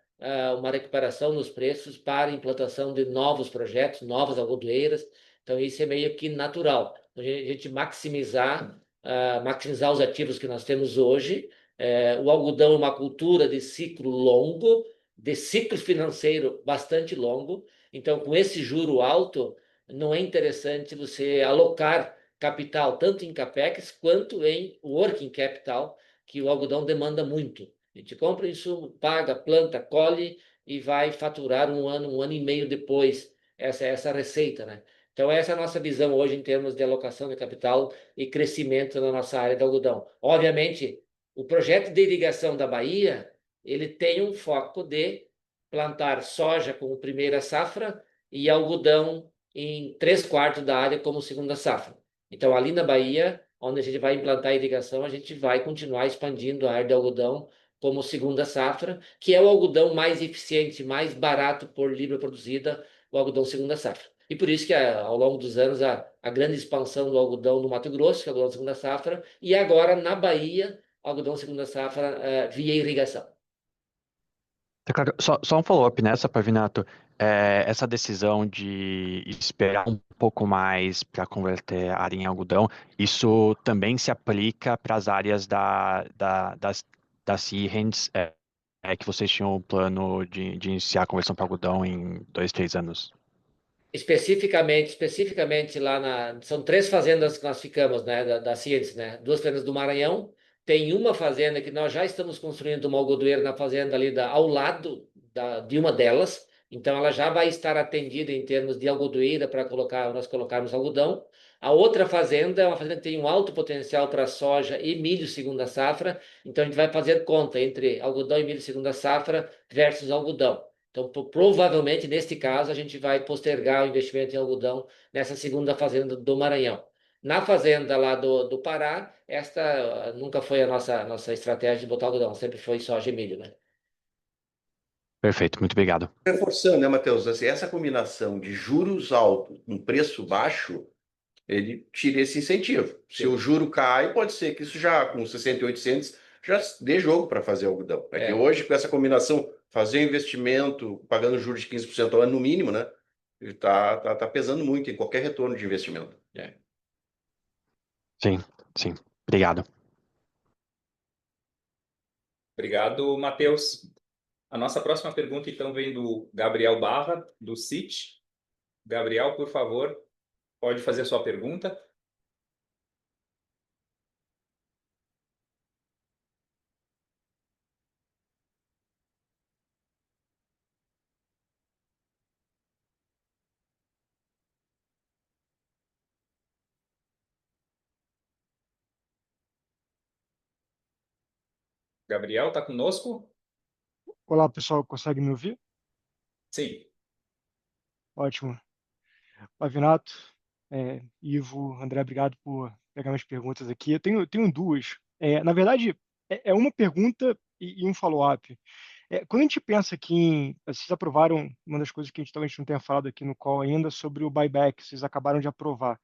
uma recuperação nos preços para a implantação de novos projetos, novas algodoeiras. Então, isso é meio que natural. A gente maximizar os ativos que nós temos hoje. O algodão é uma cultura de ciclo longo, de ciclo financeiro bastante longo. Então, com esse juro alto, não é interessante você alocar capital tanto em capex quanto em working capital, que o algodão demanda muito. A gente compra insumo, paga, planta, colhe e vai faturar um ano e meio depois essa receita, né? Então, essa é a nossa visão hoje em termos de alocação de capital e crescimento na nossa área de algodão. Obviamente, o projeto de irrigação da Bahia, ele tem um foco de plantar soja como primeira safra e algodão em 3/4 da área como segunda safra. Então, ali na Bahia, onde a gente vai implantar a irrigação, a gente vai continuar expandindo a área de algodão como segunda safra, que é o algodão mais eficiente, mais barato por libra produzida, o algodão segunda safra. E por isso que ao longo dos anos a grande expansão do algodão no Mato Grosso, que é o algodão segunda safra, e agora na Bahia, algodão segunda safra via irrigação. Tá claro. Só um follow-up nessa, Pavinato. Essa decisão de esperar um pouco mais para converter a área em algodão, isso também se aplica para as áreas da Seahens, que vocês tinham o plano de iniciar a conversão para algodão em 2, 3 anos? Especificamente são 3 fazendas que nós ficamos, né, da Cientes, né? 2 fazendas do Maranhão. Tem uma fazenda que nós já estamos construindo uma algodoeira na fazenda ali ao lado de uma delas. Então ela já vai estar atendida em termos de algodoeira para nós colocarmos algodão. A outra fazenda é uma fazenda que tem um alto potencial para soja e milho segunda safra. Então a gente vai fazer conta entre algodão e milho segunda safra versus algodão. Então, provavelmente, neste caso, a gente vai postergar o investimento em algodão nessa segunda fazenda do Maranhão. Na fazenda lá do Pará, esta nunca foi a nossa estratégia de botar algodão, sempre foi soja e milho, né? Perfeito, muito obrigado. Reforçando, né, Matheus? Assim, essa combinação de juros altos com preço baixo, ele tira esse incentivo. Se o juro cai, pode ser que isso já, com 68 cents, já dê jogo para fazer algodão. É que hoje, com essa combinação, fazer investimento, pagando juros de 15% ao ano no mínimo, né? Tá pesando muito em qualquer retorno de investimento. Sim. Obrigado. Obrigado, Matheus. A nossa próxima pergunta, então, vem do Gabriel Barra, do Citi. Gabriel, por favor, pode fazer a sua pergunta. Gabriel, está conosco? Olá, pessoal, consegue me ouvir? Sim. Ótimo. Pavinato, Ivo, André, obrigado por pegar minhas perguntas aqui. Eu tenho duas. Na verdade, é uma pergunta e um follow-up. Quando a gente pensa aqui vocês aprovaram uma das coisas que a gente talvez não tenha falado aqui no call ainda sobre o buyback, vocês acabaram de aprovar.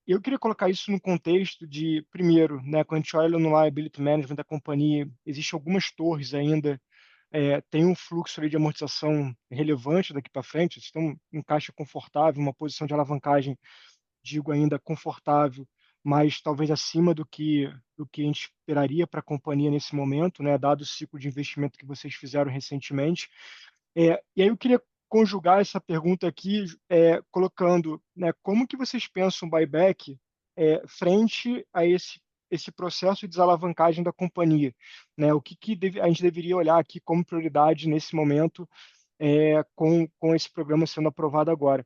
Eu queria colocar isso no contexto de, primeiro, né, quando a gente olha no liability management da companhia, existem algumas torres ainda, tem um fluxo ali de amortização relevante daqui para frente, vocês estão em caixa confortável, uma posição de alavancagem, digo ainda confortável, mas talvez acima do que a gente esperaria para a companhia nesse momento, né, dado o ciclo de investimento que vocês fizeram recentemente. E aí eu queria conjugar essa pergunta aqui, colocando, né, como que vocês pensam o buyback frente a esse processo de desalavancagem da companhia, né? O que a gente deveria olhar aqui como prioridade nesse momento, com esse programa sendo aprovado agora.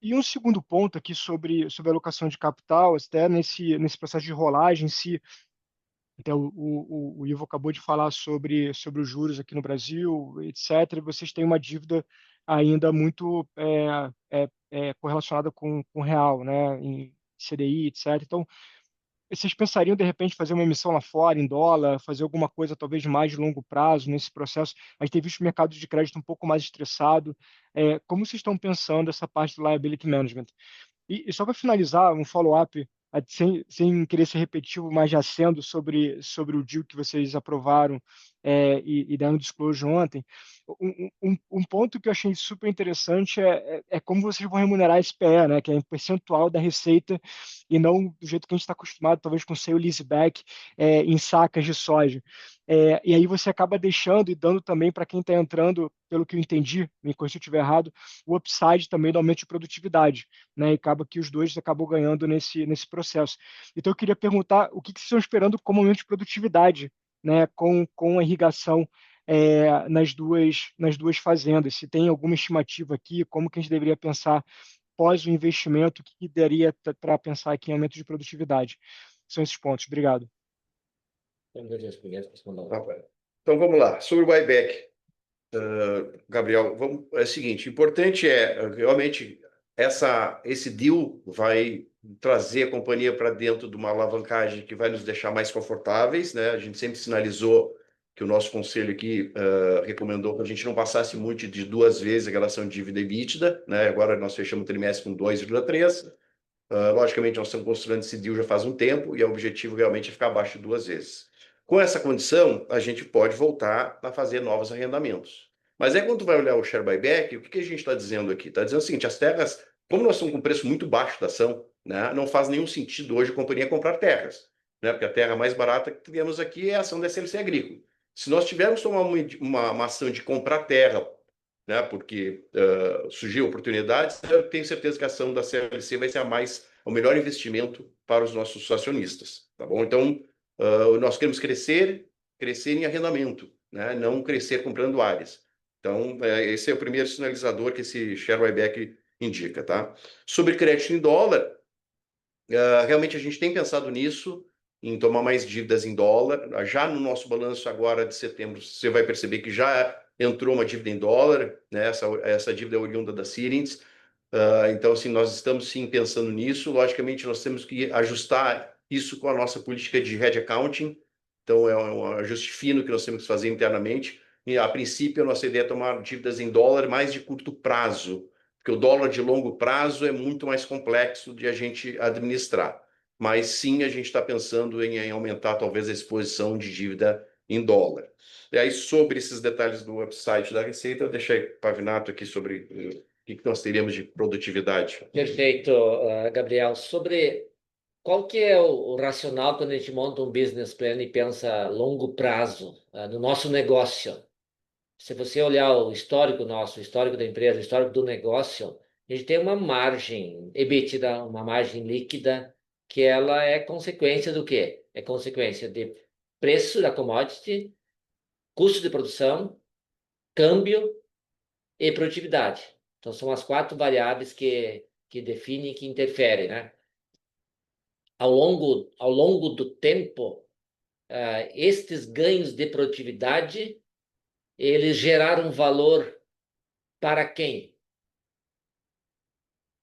E um segundo ponto aqui sobre alocação de capital, até nesse processo de rolagem, se até o Ivo acabou de falar sobre os juros aqui no Brasil, etc. E vocês têm uma dívida ainda muito correlacionada com o real, né, em CDI, etc. Então, vocês pensariam, de repente, fazer uma emissão lá fora, em dólar, fazer alguma coisa talvez mais de longo prazo nesse processo? A gente tem visto o mercado de crédito um pouco mais estressado. Como vocês estão pensando essa parte do liability management? E só para finalizar, um follow-up, sem querer ser repetitivo, mas já sendo sobre o deal que vocês aprovaram e deram disclosure ontem, um ponto que eu achei super interessante é como vocês vão remunerar esse PE, né, que é em percentual da receita e não do jeito que a gente está acostumado, talvez com sale leaseback em sacas de soja. E aí você acaba deixando e dando também para quem está entrando, pelo que eu entendi, me corrija se eu estiver errado, o upside também do aumento de produtividade, né? E acaba que os dois acabam ganhando nesse processo. Então eu queria perguntar o que vocês estão esperando como aumento de produtividade, né? Com a irrigação nas duas fazendas. Se tem alguma estimativa aqui, como que a gente deveria pensar pós o investimento, o que daria para pensar aqui em aumento de produtividade? São esses pontos. Obrigado. Então vamos lá. Sobre o buyback, Gabriel, é o seguinte: importante realmente esse deal vai trazer a companhia para dentro de uma alavancagem que vai nos deixar mais confortáveis, né? A gente sempre sinalizou que o nosso conselho aqui recomendou que a gente não passasse muito de 2 vezes a relação dívida EBITDA, né? Agora nós fechamos o trimestre com 2,3. Logicamente, nós estamos construindo esse deal já faz um tempo e o objetivo realmente é ficar abaixo de 2 vezes. Com essa condição, a gente pode voltar a fazer novos arrendamentos. Mas aí, quando tu vai olhar o share buyback, o que a gente está dizendo aqui? Está dizendo o seguinte: as terras, como nós estamos com um preço muito baixo da ação, né, não faz nenhum sentido hoje a companhia comprar terras, né, porque a terra mais barata que temos aqui é a ação da SLC Agrícola. Se nós tivermos tomar uma ação de comprar terra, né, porque surgiu oportunidades, eu tenho certeza que a ação da CLC vai ser o melhor investimento para os nossos acionistas, tá bom? Então, nós queremos crescer em arrendamento, né, não crescer comprando áreas. Então, esse é o primeiro sinalizador que esse share buyback indica, tá? Sobre crédito em dólar, realmente a gente tem pensado nisso, em tomar mais dívidas em dólar. Já no nosso balanço agora de setembro, você vai perceber que já entrou uma dívida em dólar, né? Essa dívida é oriunda da Sirens. Então, assim, nós estamos sim pensando nisso. Logicamente, nós temos que ajustar isso com a nossa política de hedge accounting. Então, é um ajuste fino que nós temos que fazer internamente. E, a princípio, a nossa ideia é tomar dívidas em dólar mais de curto prazo, porque o dólar de longo prazo é muito mais complexo de a gente administrar. Mas sim, a gente está pensando em aumentar talvez a exposição de dívida em dólar. E aí, sobre esses detalhes do upside da receita, eu deixei Pavinato aqui sobre o que nós teríamos de produtividade. Perfeito, Gabriel. Sobre qual que é o racional quando a gente monta um business plan e pensa longo prazo no nosso negócio? Se você olhar o histórico nosso, o histórico da empresa, o histórico do negócio, a gente tem uma margem EBITDA, uma margem líquida, que ela é consequência do quê? É consequência de preço da commodity, custo de produção, câmbio e produtividade. Então, são as 4 variáveis que definem, que interferem, né? Ao longo do tempo, estes ganhos de produtividade, eles geraram valor para quem?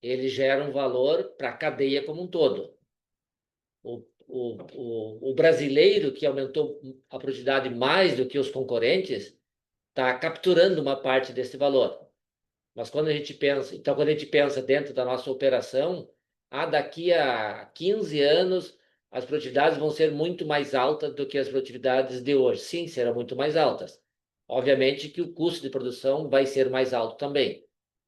Eles geram valor para a cadeia como um todo. O brasileiro que aumentou a produtividade mais do que os concorrentes está capturando uma parte desse valor. Mas quando a gente pensa dentro da nossa operação, daqui a 15 anos as produtividades vão ser muito mais altas do que as produtividades de hoje. Sim, serão muito mais altas. Obviamente que o custo de produção vai ser mais alto também.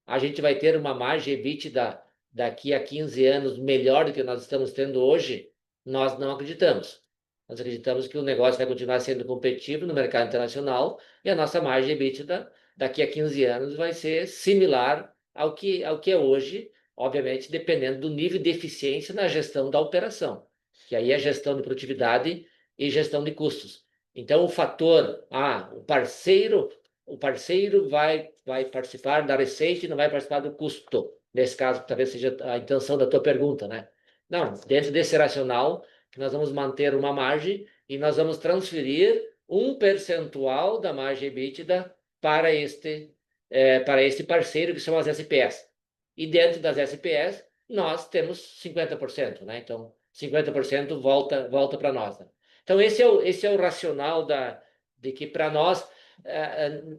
A gente vai ter uma margem EBITDA daqui a 15 anos melhor do que nós estamos tendo hoje? Nós não acreditamos. Nós acreditamos que o negócio vai continuar sendo competitivo no mercado internacional e a nossa margem EBITDA daqui a 15 anos vai ser similar ao que é hoje, obviamente, dependendo do nível de eficiência na gestão da operação, que aí é gestão de produtividade e gestão de custos. Então, o fator, o parceiro vai participar da receita e não vai participar do custo. Nesse caso, talvez seja a intenção da tua pergunta, né? Não, dentro desse racional, que nós vamos manter uma margem e nós vamos transferir um percentual da margem EBITDA para este parceiro, que são as SPS. E dentro das SPS, nós temos 50%, né? Então, 50% volta para nós, né? Então, esse é o racional de que, para nós,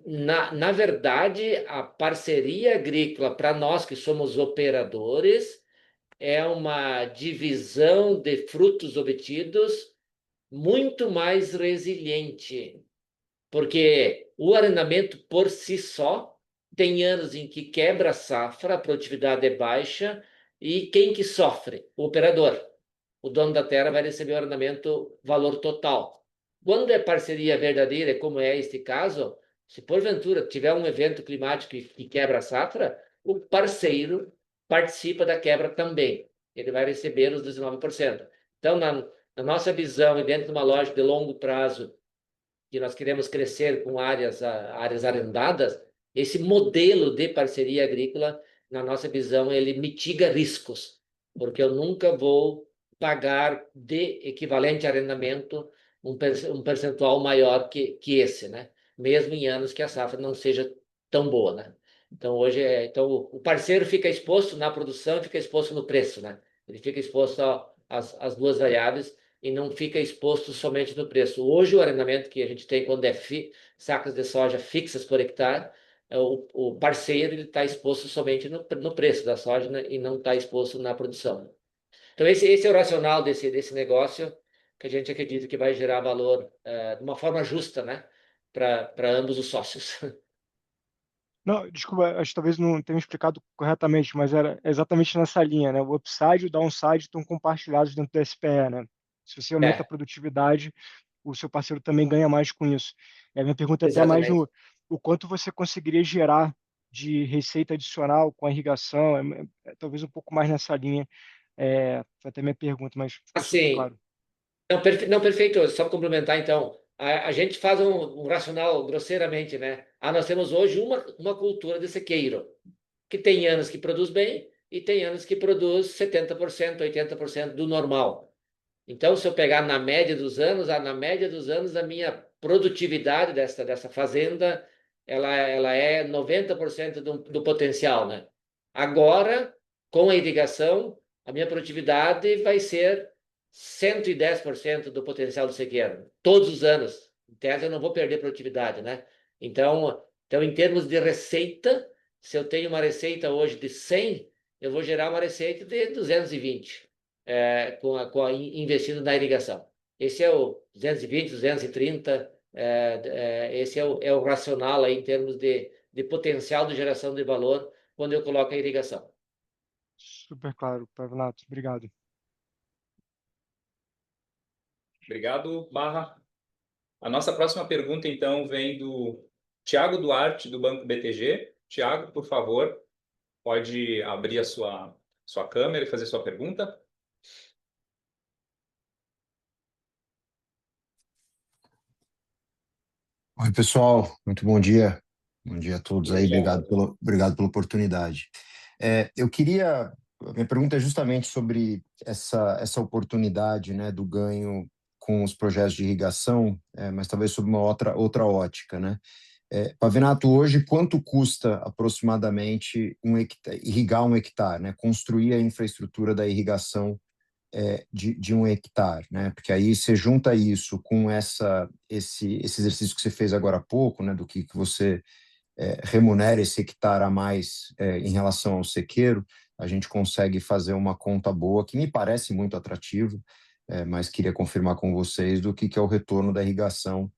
na verdade, a parceria agrícola, para nós que somos operadores, é uma divisão de frutos obtidos muito mais resiliente, porque o arrendamento por si só tem anos em que quebra a safra, a produtividade é baixa, e quem que sofre? O operador. O dono da terra vai receber o arrendamento valor total. Quando é parceria verdadeira, como é este caso, se porventura tiver um evento climático que quebra a safra, o parceiro participa da quebra também. Ele vai receber os 19%. Então, na nossa visão, e dentro de uma lógica de longo prazo, que nós queremos crescer com áreas arrendadas, esse modelo de parceria agrícola, na nossa visão, ele mitiga riscos, porque eu nunca vou pagar de equivalente a arrendamento um percentual maior que esse, né? Mesmo em anos que a safra não seja tão boa, né? Então, então o parceiro fica exposto na produção e fica exposto no preço, né? Ele fica exposto às duas variáveis e não fica exposto somente no preço. Hoje, o arrendamento que a gente tem quando é sacas de soja fixas por hectare, o parceiro está exposto somente no preço da soja, né, e não está exposto na produção. Então, esse é o racional desse negócio, que a gente acredita que vai gerar valor de uma forma justa, né, para ambos os sócios. Não, desculpa, acho que talvez não tenha me explicado corretamente, mas era exatamente nessa linha, né? O upside e o downside estão compartilhados dentro do SPE, né? Se você aumenta a produtividade, o seu parceiro também ganha mais com isso. E a minha pergunta é até mais Exatamente. o quanto você conseguiria gerar de receita adicional com a irrigação, talvez um pouco mais nessa linha. Foi até minha pergunta, mas ficou super Assim, claro. não, perfeito. Só para complementar, então, a gente faz um racional grosseiramente, né? Nós temos hoje uma cultura de sequeiro, que tem anos que produz bem e tem anos que produz 70%, 80% do normal. Então, se eu pegar na média dos anos, a minha produtividade dessa fazenda, ela é 90% do potencial, né? Agora, com a irrigação, a minha produtividade vai ser 110% do potencial do sequeiro, todos os anos. Em tese, eu não vou perder produtividade, né? Então, em termos de receita, se eu tenho uma receita hoje de 100, eu vou gerar uma receita de 220, investindo na irrigação. Esse é o 220, 230, esse é o racional aí em termos de potencial de geração de valor quando eu coloco a irrigação. Super claro, Pavinato. Obrigado. Obrigado, Barra. A nossa próxima pergunta, então, vem do Tiago Duarte, do Banco BTG. Tiago, por favor, pode abrir a sua câmera e fazer sua pergunta. Oi, pessoal, muito bom dia. Bom dia a todos aí, Tiago. obrigado pela oportunidade. A minha pergunta é justamente sobre essa oportunidade, né, do ganho com os projetos de irrigação, mas talvez sob uma outra ótica, né? Pavinato, hoje, quanto custa aproximadamente irrigar um hectare, né? Construir a infraestrutura da irrigação de um hectare, né? Porque aí você junta isso com esse exercício que você fez agora há pouco, né? Do que você remunera esse hectare a mais em relação ao sequeiro, a gente consegue fazer uma conta boa, que me parece muito atrativo, mas queria confirmar com vocês do que é o retorno da irrigação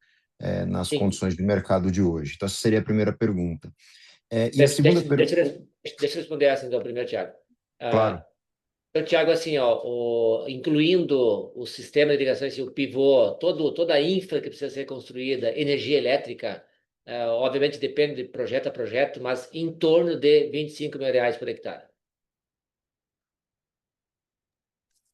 nas Sim. condições de mercado de hoje. Então, essa seria a primeira pergunta. E a Deixa, segunda deixa, pergunta... deixa eu responder essa então primeiro, Tiago. Claro. Então, Tiago, assim, ó, incluindo o sistema de irrigação, assim, o pivô, toda a infra que precisa ser construída, energia elétrica, obviamente depende de projeto a projeto, mas em torno de R$ 25.000 por hectare.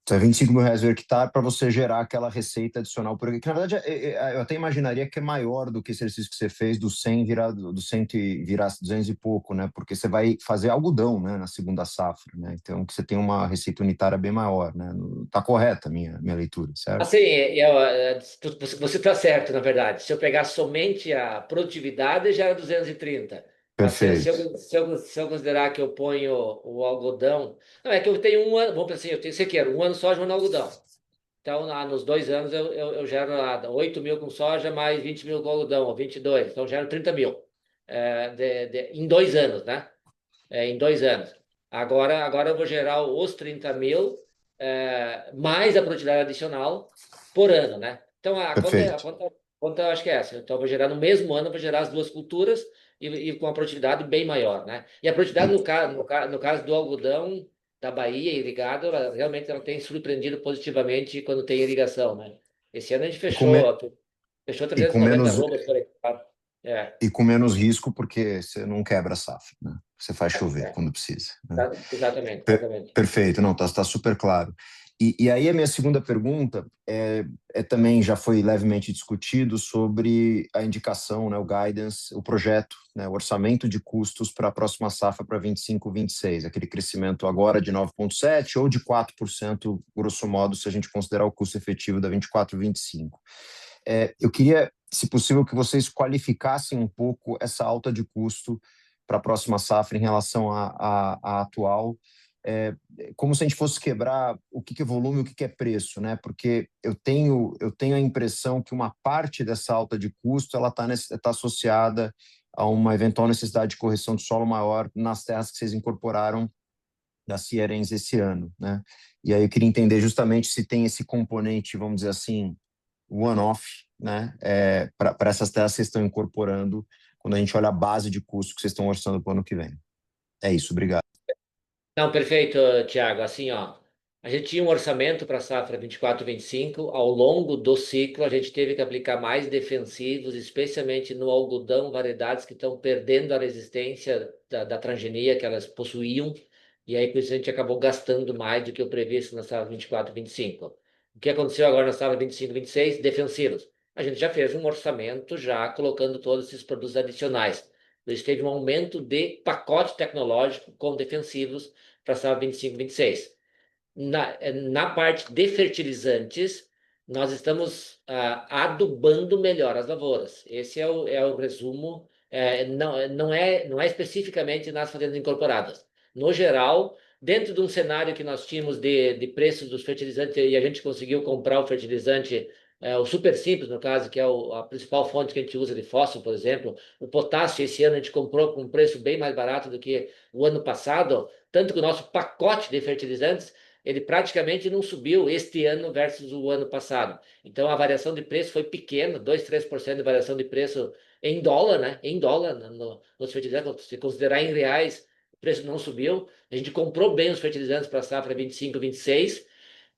Então, é R$ 25.000 o hectare para você gerar aquela receita adicional por aqui. Que, na verdade, eu até imaginaria que é maior do que esse exercício que você fez do 100 virar, do 100 virar 200 e pouco, né? Porque você vai fazer algodão, né, na segunda safra, né? Então, que você tem uma receita unitária bem maior, né? Tá correta a minha leitura, certo? Assim, você está certo, na verdade. Se eu pegar somente a produtividade, já era 230. Mas Perfeito. se eu considerar que eu ponho o algodão... Não, é que eu tenho um ano, vamos pensar assim, eu tenho sequeiro, um ano soja, um ano algodão. Então, nos 2 anos, eu gero 8 mil com soja, mais 20 mil com algodão, ou 22. Então, gero 30 mil em 2 anos, né? Em 2 anos. Agora eu vou gerar os 30 mil, mais a produtividade adicional por ano, né? Então, Perfeito. a conta eu acho que é essa. Então, eu vou gerar no mesmo ano, eu vou gerar as duas culturas e com a produtividade bem maior, né? E a produtividade, no caso do algodão da Bahia irrigado, realmente ela tem surpreendido positivamente quando tem irrigação, né? Esse ano a gente E com, me- fechou e com 390 menos arrobas por hectare. É, e com menos risco, porque você não quebra a safra, né? Você faz é, chover é, quando precisa, né? exatamente, exatamente. Perfeito, não, tá super claro. E aí a minha segunda pergunta também já foi levemente discutido sobre a indicação, né, o guidance, o projeto, né, o orçamento de custos para a próxima safra para 25, 26, aquele crescimento agora de 9,7% ou de 4%, grosso modo, se a gente considerar o custo efetivo da 24, 25. Eu queria, se possível, que vocês qualificassem um pouco essa alta de custo para a próxima safra em relação à atual, como se a gente fosse quebrar o que é volume e o que é preço, né? Porque eu tenho a impressão que uma parte dessa alta de custo ela tá associada a uma eventual necessidade de correção de solo maior nas terras que vocês incorporaram da Cearense esse ano, né? E aí eu queria entender justamente se tem esse componente, vamos dizer assim, one-off, né? Para essas terras que vocês estão incorporando quando a gente olha a base de custo que vocês estão orçando para o ano que vem. É isso, obrigado. Não, perfeito, Tiago. Assim, ó, a gente tinha um orçamento para a safra 24/25. Ao longo do ciclo, a gente teve que aplicar mais defensivos, especialmente no algodão, variedades que estão perdendo a resistência da transgenia que elas possuíam. E aí, por isso, a gente acabou gastando mais do que o previsto na safra 24/25. O que aconteceu agora na safra 25/26? Defensivos. A gente já fez um orçamento já colocando todos esses produtos adicionais. Por isso, teve um aumento de pacote tecnológico com defensivos para a safra 25/26. Na parte de fertilizantes, nós estamos adubando melhor as lavouras. Esse é o resumo. Não é especificamente nas fazendas incorporadas. No geral, dentro de um cenário que nós tínhamos de preços dos fertilizantes, e a gente conseguiu comprar o fertilizante, o super simples, no caso, que é a principal fonte que a gente usa de fósforo, por exemplo. O potássio, esse ano, a gente comprou com um preço bem mais barato do que o ano passado, tanto que o nosso pacote de fertilizantes ele praticamente não subiu este ano versus o ano passado. Então, a variação de preço foi pequena, 2, 3% de variação de preço em dólar, né? Em dólar, nos fertilizantes. Se considerar em reais, o preço não subiu. A gente comprou bem os fertilizantes para a safra 25, 26.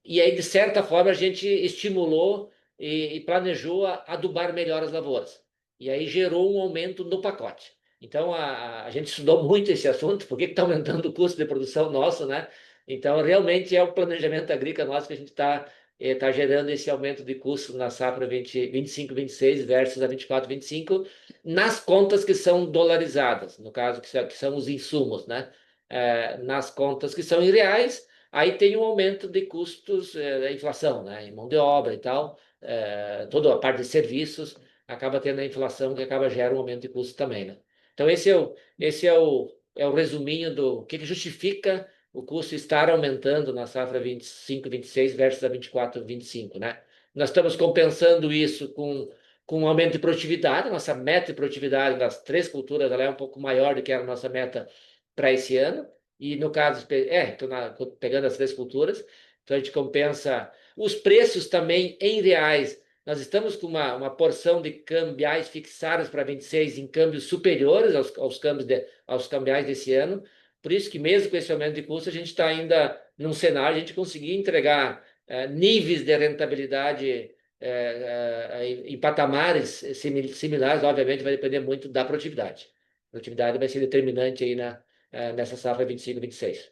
E aí, de certa forma, a gente estimulou e planejou adubar melhor as lavouras. E aí gerou um aumento no pacote. Então, a gente estudou muito esse assunto, por que está aumentando o custo de produção nosso, né? Então, realmente é o planejamento agrícola nosso que a gente está gerando esse aumento de custo na safra 25, 26 versus a 24, 25, nas contas que são dolarizadas, no caso, que são os insumos, né? Nas contas que são em reais, aí tem um aumento de custos da inflação, né? Em mão de obra e tal, toda a parte de serviços acaba tendo a inflação que acaba gerando um aumento de custo também, né? Então, esse é o resuminho do que justifica o custo estar aumentando na safra 25, 26 versus a 24, 25, né? Nós estamos compensando isso com com um aumento de produtividade. Nossa meta de produtividade das 3 culturas ela é um pouco maior do que era a nossa meta para esse ano. E no caso, pegando as 3 culturas, então a gente compensa os preços também em reais. Nós estamos com uma porção de cambiais fixados para 26 em câmbios superiores aos cambiais desse ano. Por isso que mesmo com esse aumento de custo, a gente está ainda num cenário, a gente conseguir entregar níveis de rentabilidade em patamares similares, obviamente vai depender muito da produtividade. A produtividade vai ser determinante aí nessa safra 25, 26.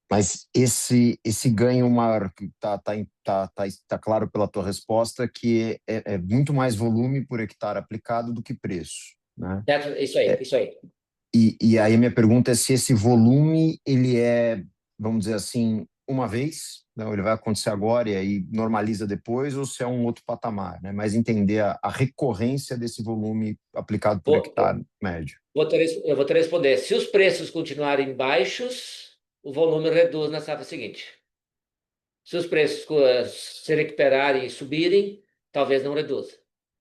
Mas esse ganho maior, que tá claro pela tua resposta, que é muito mais volume por hectare aplicado do que preço, né? Isso aí, isso aí. E aí a minha pergunta é se esse volume, ele é, vamos dizer assim, uma vez, não, ele vai acontecer agora e aí normaliza depois, ou se é um outro patamar, né? Mas entender a recorrência desse volume aplicado por hectare médio. Eu vou te responder. Se os preços continuarem baixos, o volume reduz na safra seguinte. Se os preços se recuperarem e subirem, talvez não reduza.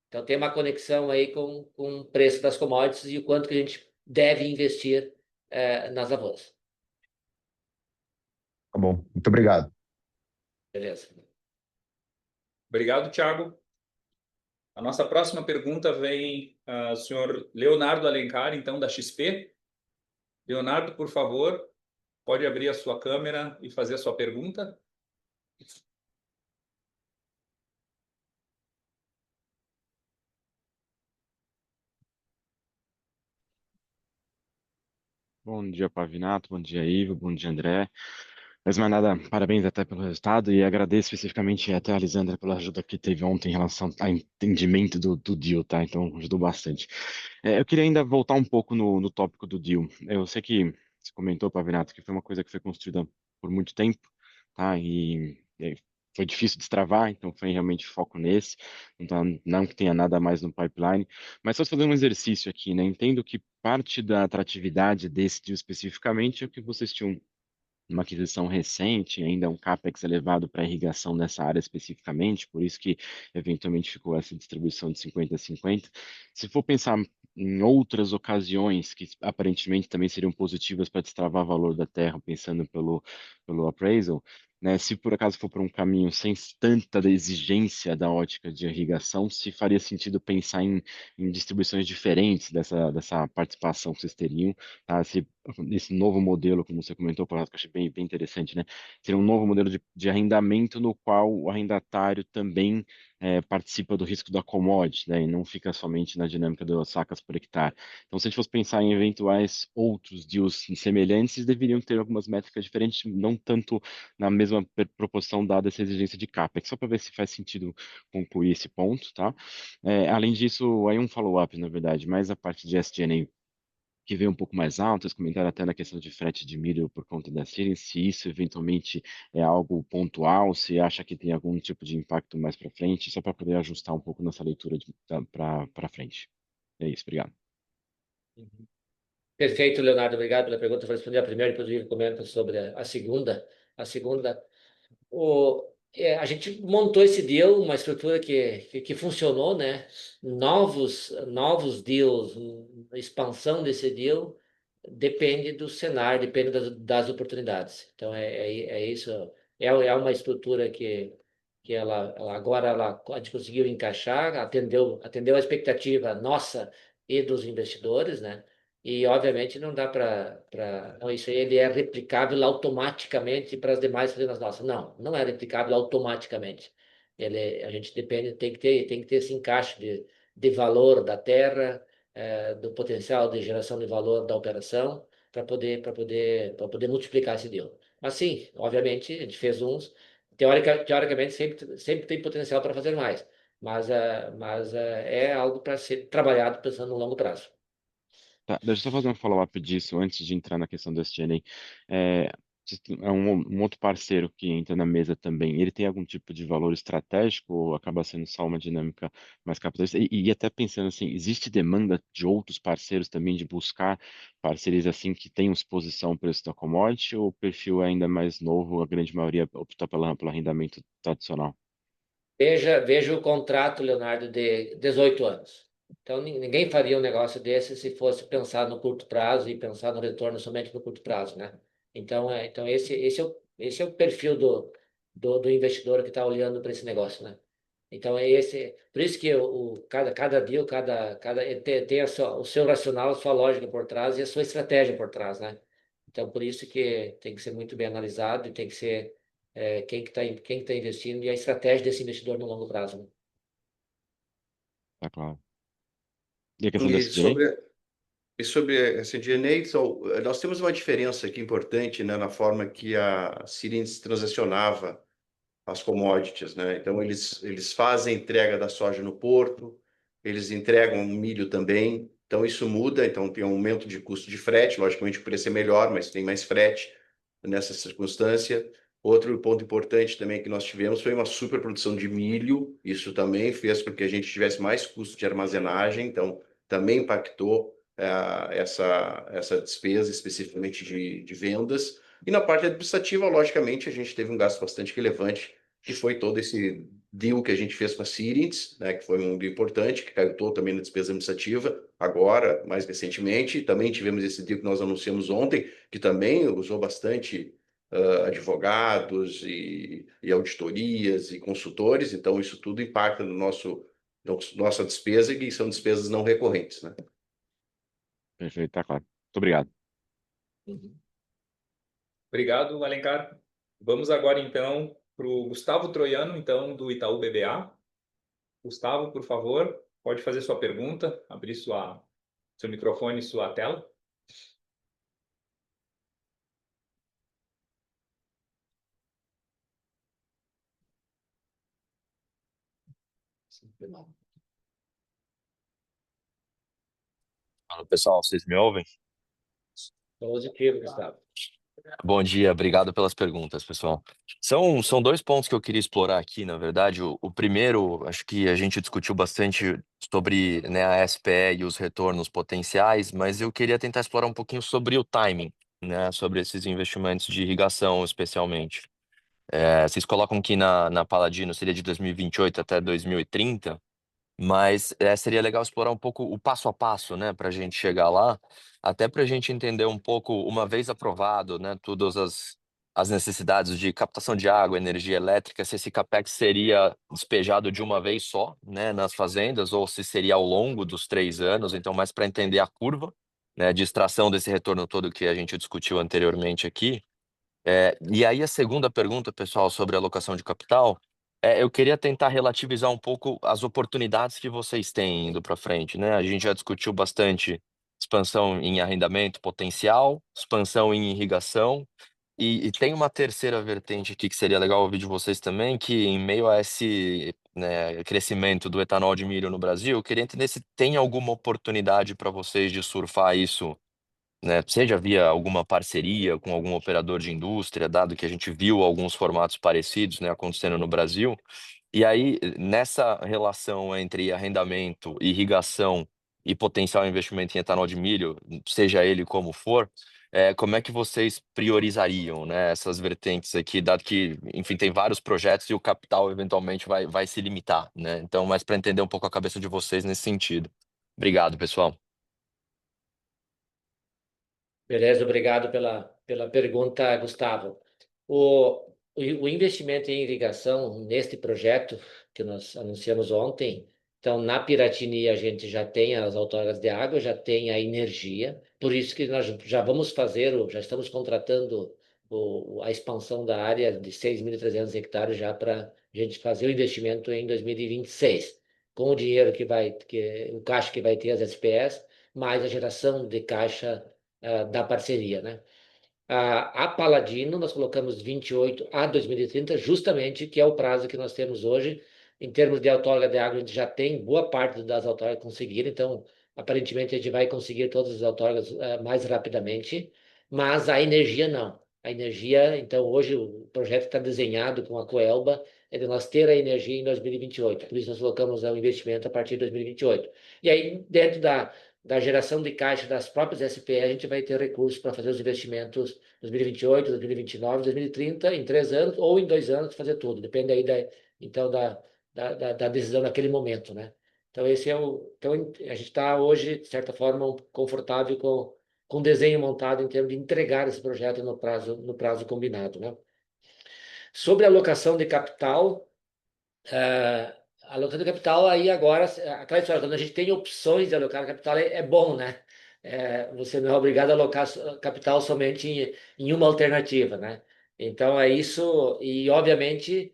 Então tem uma conexão aí com o preço das commodities e o quanto que a gente deve investir nas lavouras. Tá bom, muito obrigado. Beleza. Obrigado, Thiago. A nossa próxima pergunta vem do senhor Leonardo Alencar, então, da XP. Leonardo, por favor, pode abrir a sua câmera e fazer a sua pergunta. Bom dia, Pavinato. Bom dia, Ivo. Bom dia, André. Mas mais nada, parabéns até pelo resultado e agradeço especificamente até a Lisandra pela ajuda que teve ontem em relação ao entendimento do deal, tá? Então, ajudou bastante. Eu queria ainda voltar um pouco no tópico do deal. Eu sei que você comentou, Pavinato, que foi uma coisa que foi construída por muito tempo, tá? E foi difícil destravar, então foi realmente foco nesse. Então, não que tenha nada mais no pipeline. Mas só fazer um exercício aqui, né? Entendo que parte da atratividade desse deal especificamente é que vocês tinham uma aquisição recente, ainda um capex elevado para irrigação nessa área especificamente, por isso que eventualmente ficou essa distribuição de 50-50. Se for pensar em outras ocasiões que aparentemente também seriam positivas para destravar valor da terra, pensando pelo appraisal, né, se por acaso for por um caminho sem tanta exigência da ótica de irrigação, se faria sentido pensar em distribuições diferentes dessa participação que vocês teriam, tá? Se esse novo modelo, como você comentou, que eu achei bem interessante, né? Seria um novo modelo de arrendamento no qual o arrendatário também participa do risco da commodity, né? E não fica somente na dinâmica das sacas por hectare. Então, se a gente fosse pensar em eventuais outros deals semelhantes, deveriam ter algumas métricas diferentes, não tanto na mesma proporção dada essa exigência de CAPEX, só para ver se faz sentido concluir esse ponto, tá? Além disso, aí um follow-up, na verdade, mais a parte de SG&A que veio um pouco mais alto, eles comentaram até na questão de frete de milho por conta da Síria, se isso eventualmente é algo pontual, se acha que tem algum tipo de impacto mais para frente, só para poder ajustar um pouco nossa leitura para frente. É isso, obrigado. Perfeito, Leonardo. Obrigado pela pergunta. Vou responder a primeira e depois o Igor comenta sobre a segunda. A segunda, a gente montou esse deal, uma estrutura que funcionou, né? Novos deals, expansão desse deal, depende do cenário, depende das oportunidades. Então, é isso. É uma estrutura que a gente conseguiu encaixar, atendeu a expectativa nossa e dos investidores, né? E, obviamente, não dá não, isso aí ele é replicável automaticamente para as demais fazendas nossas. Não, não é replicável automaticamente. A gente tem que ter esse encaixe de valor da terra, do potencial de geração de valor da operação, para poder multiplicar esse deal. Mas, sim, obviamente, a gente fez uns. Teoricamente, sempre tem potencial para fazer mais. Mas é algo para ser trabalhado pensando no longo prazo. Tá, deixa eu só fazer um follow-up disso antes de entrar na questão do SG&A. É, um outro parceiro que entra na mesa também, ele tem algum tipo de valor estratégico ou acaba sendo só uma dinâmica mais capitalista? E até pensando assim, existe demanda de outros parceiros também de buscar parcerias assim que tenham exposição ao preço da commodity ou o perfil é ainda mais novo, a grande maioria opta pelo arrendamento tradicional? Veja o contrato, Leonardo, de 18 anos. Então, ninguém faria um negócio desse se fosse pensar no curto prazo e pensar no retorno somente no curto prazo, né? Então esse é o perfil do investidor que está olhando para esse negócio, né? Então, por isso que cada deal, tem o seu racional, a sua lógica por trás e a sua estratégia por trás, né? Então, por isso que tem que ser muito bem analisado e tem que ser quem que tá investindo e a estratégia desse investidor no longo prazo, né? Tá claro. E a questão da E SG? sobre essa DNA, nós temos uma diferença aqui importante, né, na forma que a Sirius transacionava as commodities, né? Então, eles fazem entrega da soja no porto, eles entregam milho também, então isso muda, então tem um aumento de custo de frete, logicamente o preço é melhor, mas tem mais frete nessa circunstância. Outro ponto importante também que nós tivemos foi uma superprodução de milho, isso também fez com que a gente tivesse mais custo de armazenagem, então também impactou essa despesa especificamente de vendas. E na parte administrativa, logicamente, a gente teve um gasto bastante relevante, que foi todo esse deal que a gente fez com a Sirins, né, que foi um deal importante, que caiu todo também na despesa administrativa, agora, mais recentemente. Também tivemos esse deal que nós anunciamos ontem, que também usou bastante advogados e auditorias e consultores, então isso tudo impacta no nossa despesa, e são despesas não recorrentes, né? Perfeito, tá claro. Muito obrigado. Obrigado, Alencar. Vamos agora, então, para o Gustavo Troiano, então, do Itaú BBA. Gustavo, por favor, pode fazer sua pergunta, abrir seu microfone e sua tela. Fala, pessoal, vocês me ouvem? Positivo, Gustavo. Bom dia, obrigado pelas perguntas, pessoal. São dois pontos que eu queria explorar aqui, na verdade. O primeiro, acho que a gente discutiu bastante sobre, né, a SPE e os retornos potenciais, mas eu queria tentar explorar um pouquinho sobre o timing, né, sobre esses investimentos de irrigação, especialmente. Vocês colocam que na Paladino seria de 2028 até 2030. Mas seria legal explorar um pouco o passo a passo, né, para a gente chegar lá, até para a gente entender um pouco, uma vez aprovado, né, todas as necessidades de captação de água, energia elétrica, se esse capex seria despejado de uma vez só, né, nas fazendas, ou se seria ao longo dos 3 anos. Então, mais para entender a curva, né, de extração desse retorno todo que a gente discutiu anteriormente aqui. E aí a segunda pergunta, pessoal, sobre alocação de capital, eu queria tentar relativizar um pouco as oportunidades que vocês têm indo para frente, né? A gente já discutiu bastante expansão em arrendamento potencial, expansão em irrigação, e tem uma terceira vertente aqui que seria legal ouvir de vocês também, que em meio a esse, né, crescimento do etanol de milho no Brasil, eu queria entender se tem alguma oportunidade para vocês de surfar isso, né? Seja via alguma parceria com algum operador de indústria, dado que a gente viu alguns formatos parecidos, né, acontecendo no Brasil. E aí, nessa relação entre arrendamento, irrigação e potencial investimento em etanol de milho, seja ele como for, como é que vocês priorizariam, né, essas vertentes aqui, dado que, enfim, tem vários projetos e o capital eventualmente vai se limitar, né? Então, mais para entender um pouco a cabeça de vocês nesse sentido. Obrigado, pessoal. Beleza, obrigado pela pergunta, Gustavo. O investimento em irrigação neste projeto que nós anunciamos ontem, então na Piratini a gente já tem as outorgas de água, já tem a energia, por isso que nós já vamos fazer, já estamos contratando a expansão da área de 6.300 hectares já para a gente fazer o investimento em 2026, com o dinheiro o caixa que vai ter as SPS, mais a geração de caixa da parceria, né? A Paladino, nós colocamos 28 a 2030, justamente, que é o prazo que nós temos hoje. Em termos de outorga de água, a gente já tem boa parte das outorgas conseguidas, então, aparentemente, a gente vai conseguir todas as outorgas mais rapidamente, mas a energia não. A energia, então, hoje o projeto está desenhado com a Coelba, é de nós ter a energia em 2028, por isso nós colocamos o investimento a partir de 2028. E aí, dentro da geração de caixa das próprias SPE, a gente vai ter recursos para fazer os investimentos 2028, 2029, 2030, em 3 anos ou em 2 anos, fazer tudo. Depende aí então da decisão naquele momento, né? Então, então a gente está hoje, de certa forma, confortável com o desenho montado em termos de entregar esse projeto no prazo combinado, né? Sobre a alocação de capital, a alocação de capital aí agora, aquela história, quando a gente tem opções de alocar capital, é bom, né? Você não é obrigado a alocar capital somente em uma alternativa, né? Então é isso, e obviamente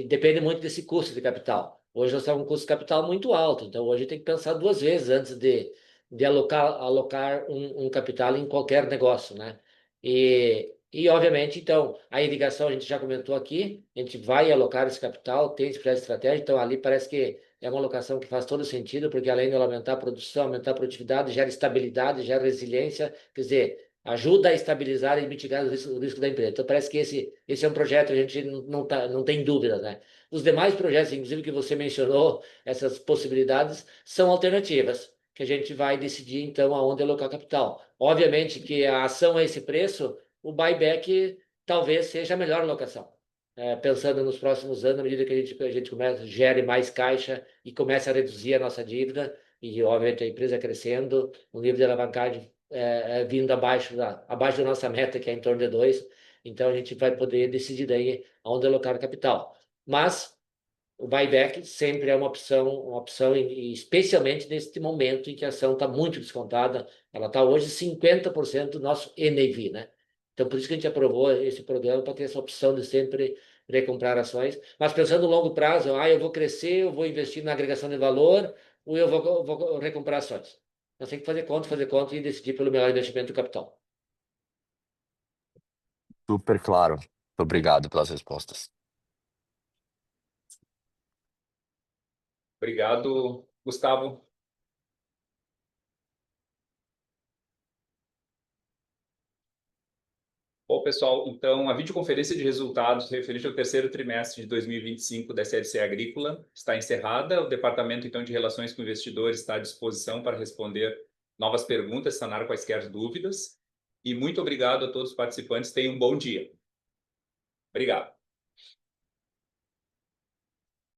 depende muito desse custo de capital. Hoje nós temos um custo de capital muito alto, então hoje tem que pensar duas vezes antes de alocar um capital em qualquer negócio, né? E obviamente, então, a irrigação a gente já comentou aqui, a gente vai alocar esse capital, tem esse projeto estratégico, então ali parece que é uma alocação que faz todo sentido, porque além de ela aumentar a produção, aumentar a produtividade, gera estabilidade, gera resiliência, quer dizer, ajuda a estabilizar e mitigar o risco da empresa. Então parece que esse é um projeto que a gente não tem dúvida, né? Os demais projetos, inclusive que você mencionou, essas possibilidades, são alternativas, que a gente vai decidir então aonde alocar capital. Obviamente que a ação a esse preço, o buyback talvez seja a melhor alocação. Pensando nos próximos anos, à medida que a gente gere mais caixa e começa a reduzir a nossa dívida, e obviamente a empresa crescendo, o nível de alavancagem vindo abaixo da nossa meta, que é em torno de 2, então a gente vai poder decidir daí aonde alocar o capital. Mas o buyback sempre é uma opção e especialmente neste momento em que a ação está muito descontada, ela está hoje 50% do nosso NAV, né? Então, por isso que a gente aprovou esse programa, para ter essa opção de sempre recomprar ações. Mas pensando no longo prazo, eu vou crescer, eu vou investir na agregação de valor, ou eu vou recomprar ações. Nós temos que fazer conta e decidir pelo melhor investimento do capital. Super claro. Muito obrigado pelas respostas. Obrigado, Gustavo. Bom, pessoal, então a videoconferência de resultados referente ao terceiro trimestre de 2025 da SLC Agrícola está encerrada. O Departamento, então, de Relações com Investidores está à disposição para responder novas perguntas, sanar quaisquer dúvidas. E muito obrigado a todos os participantes. Tenham um bom dia. Obrigado.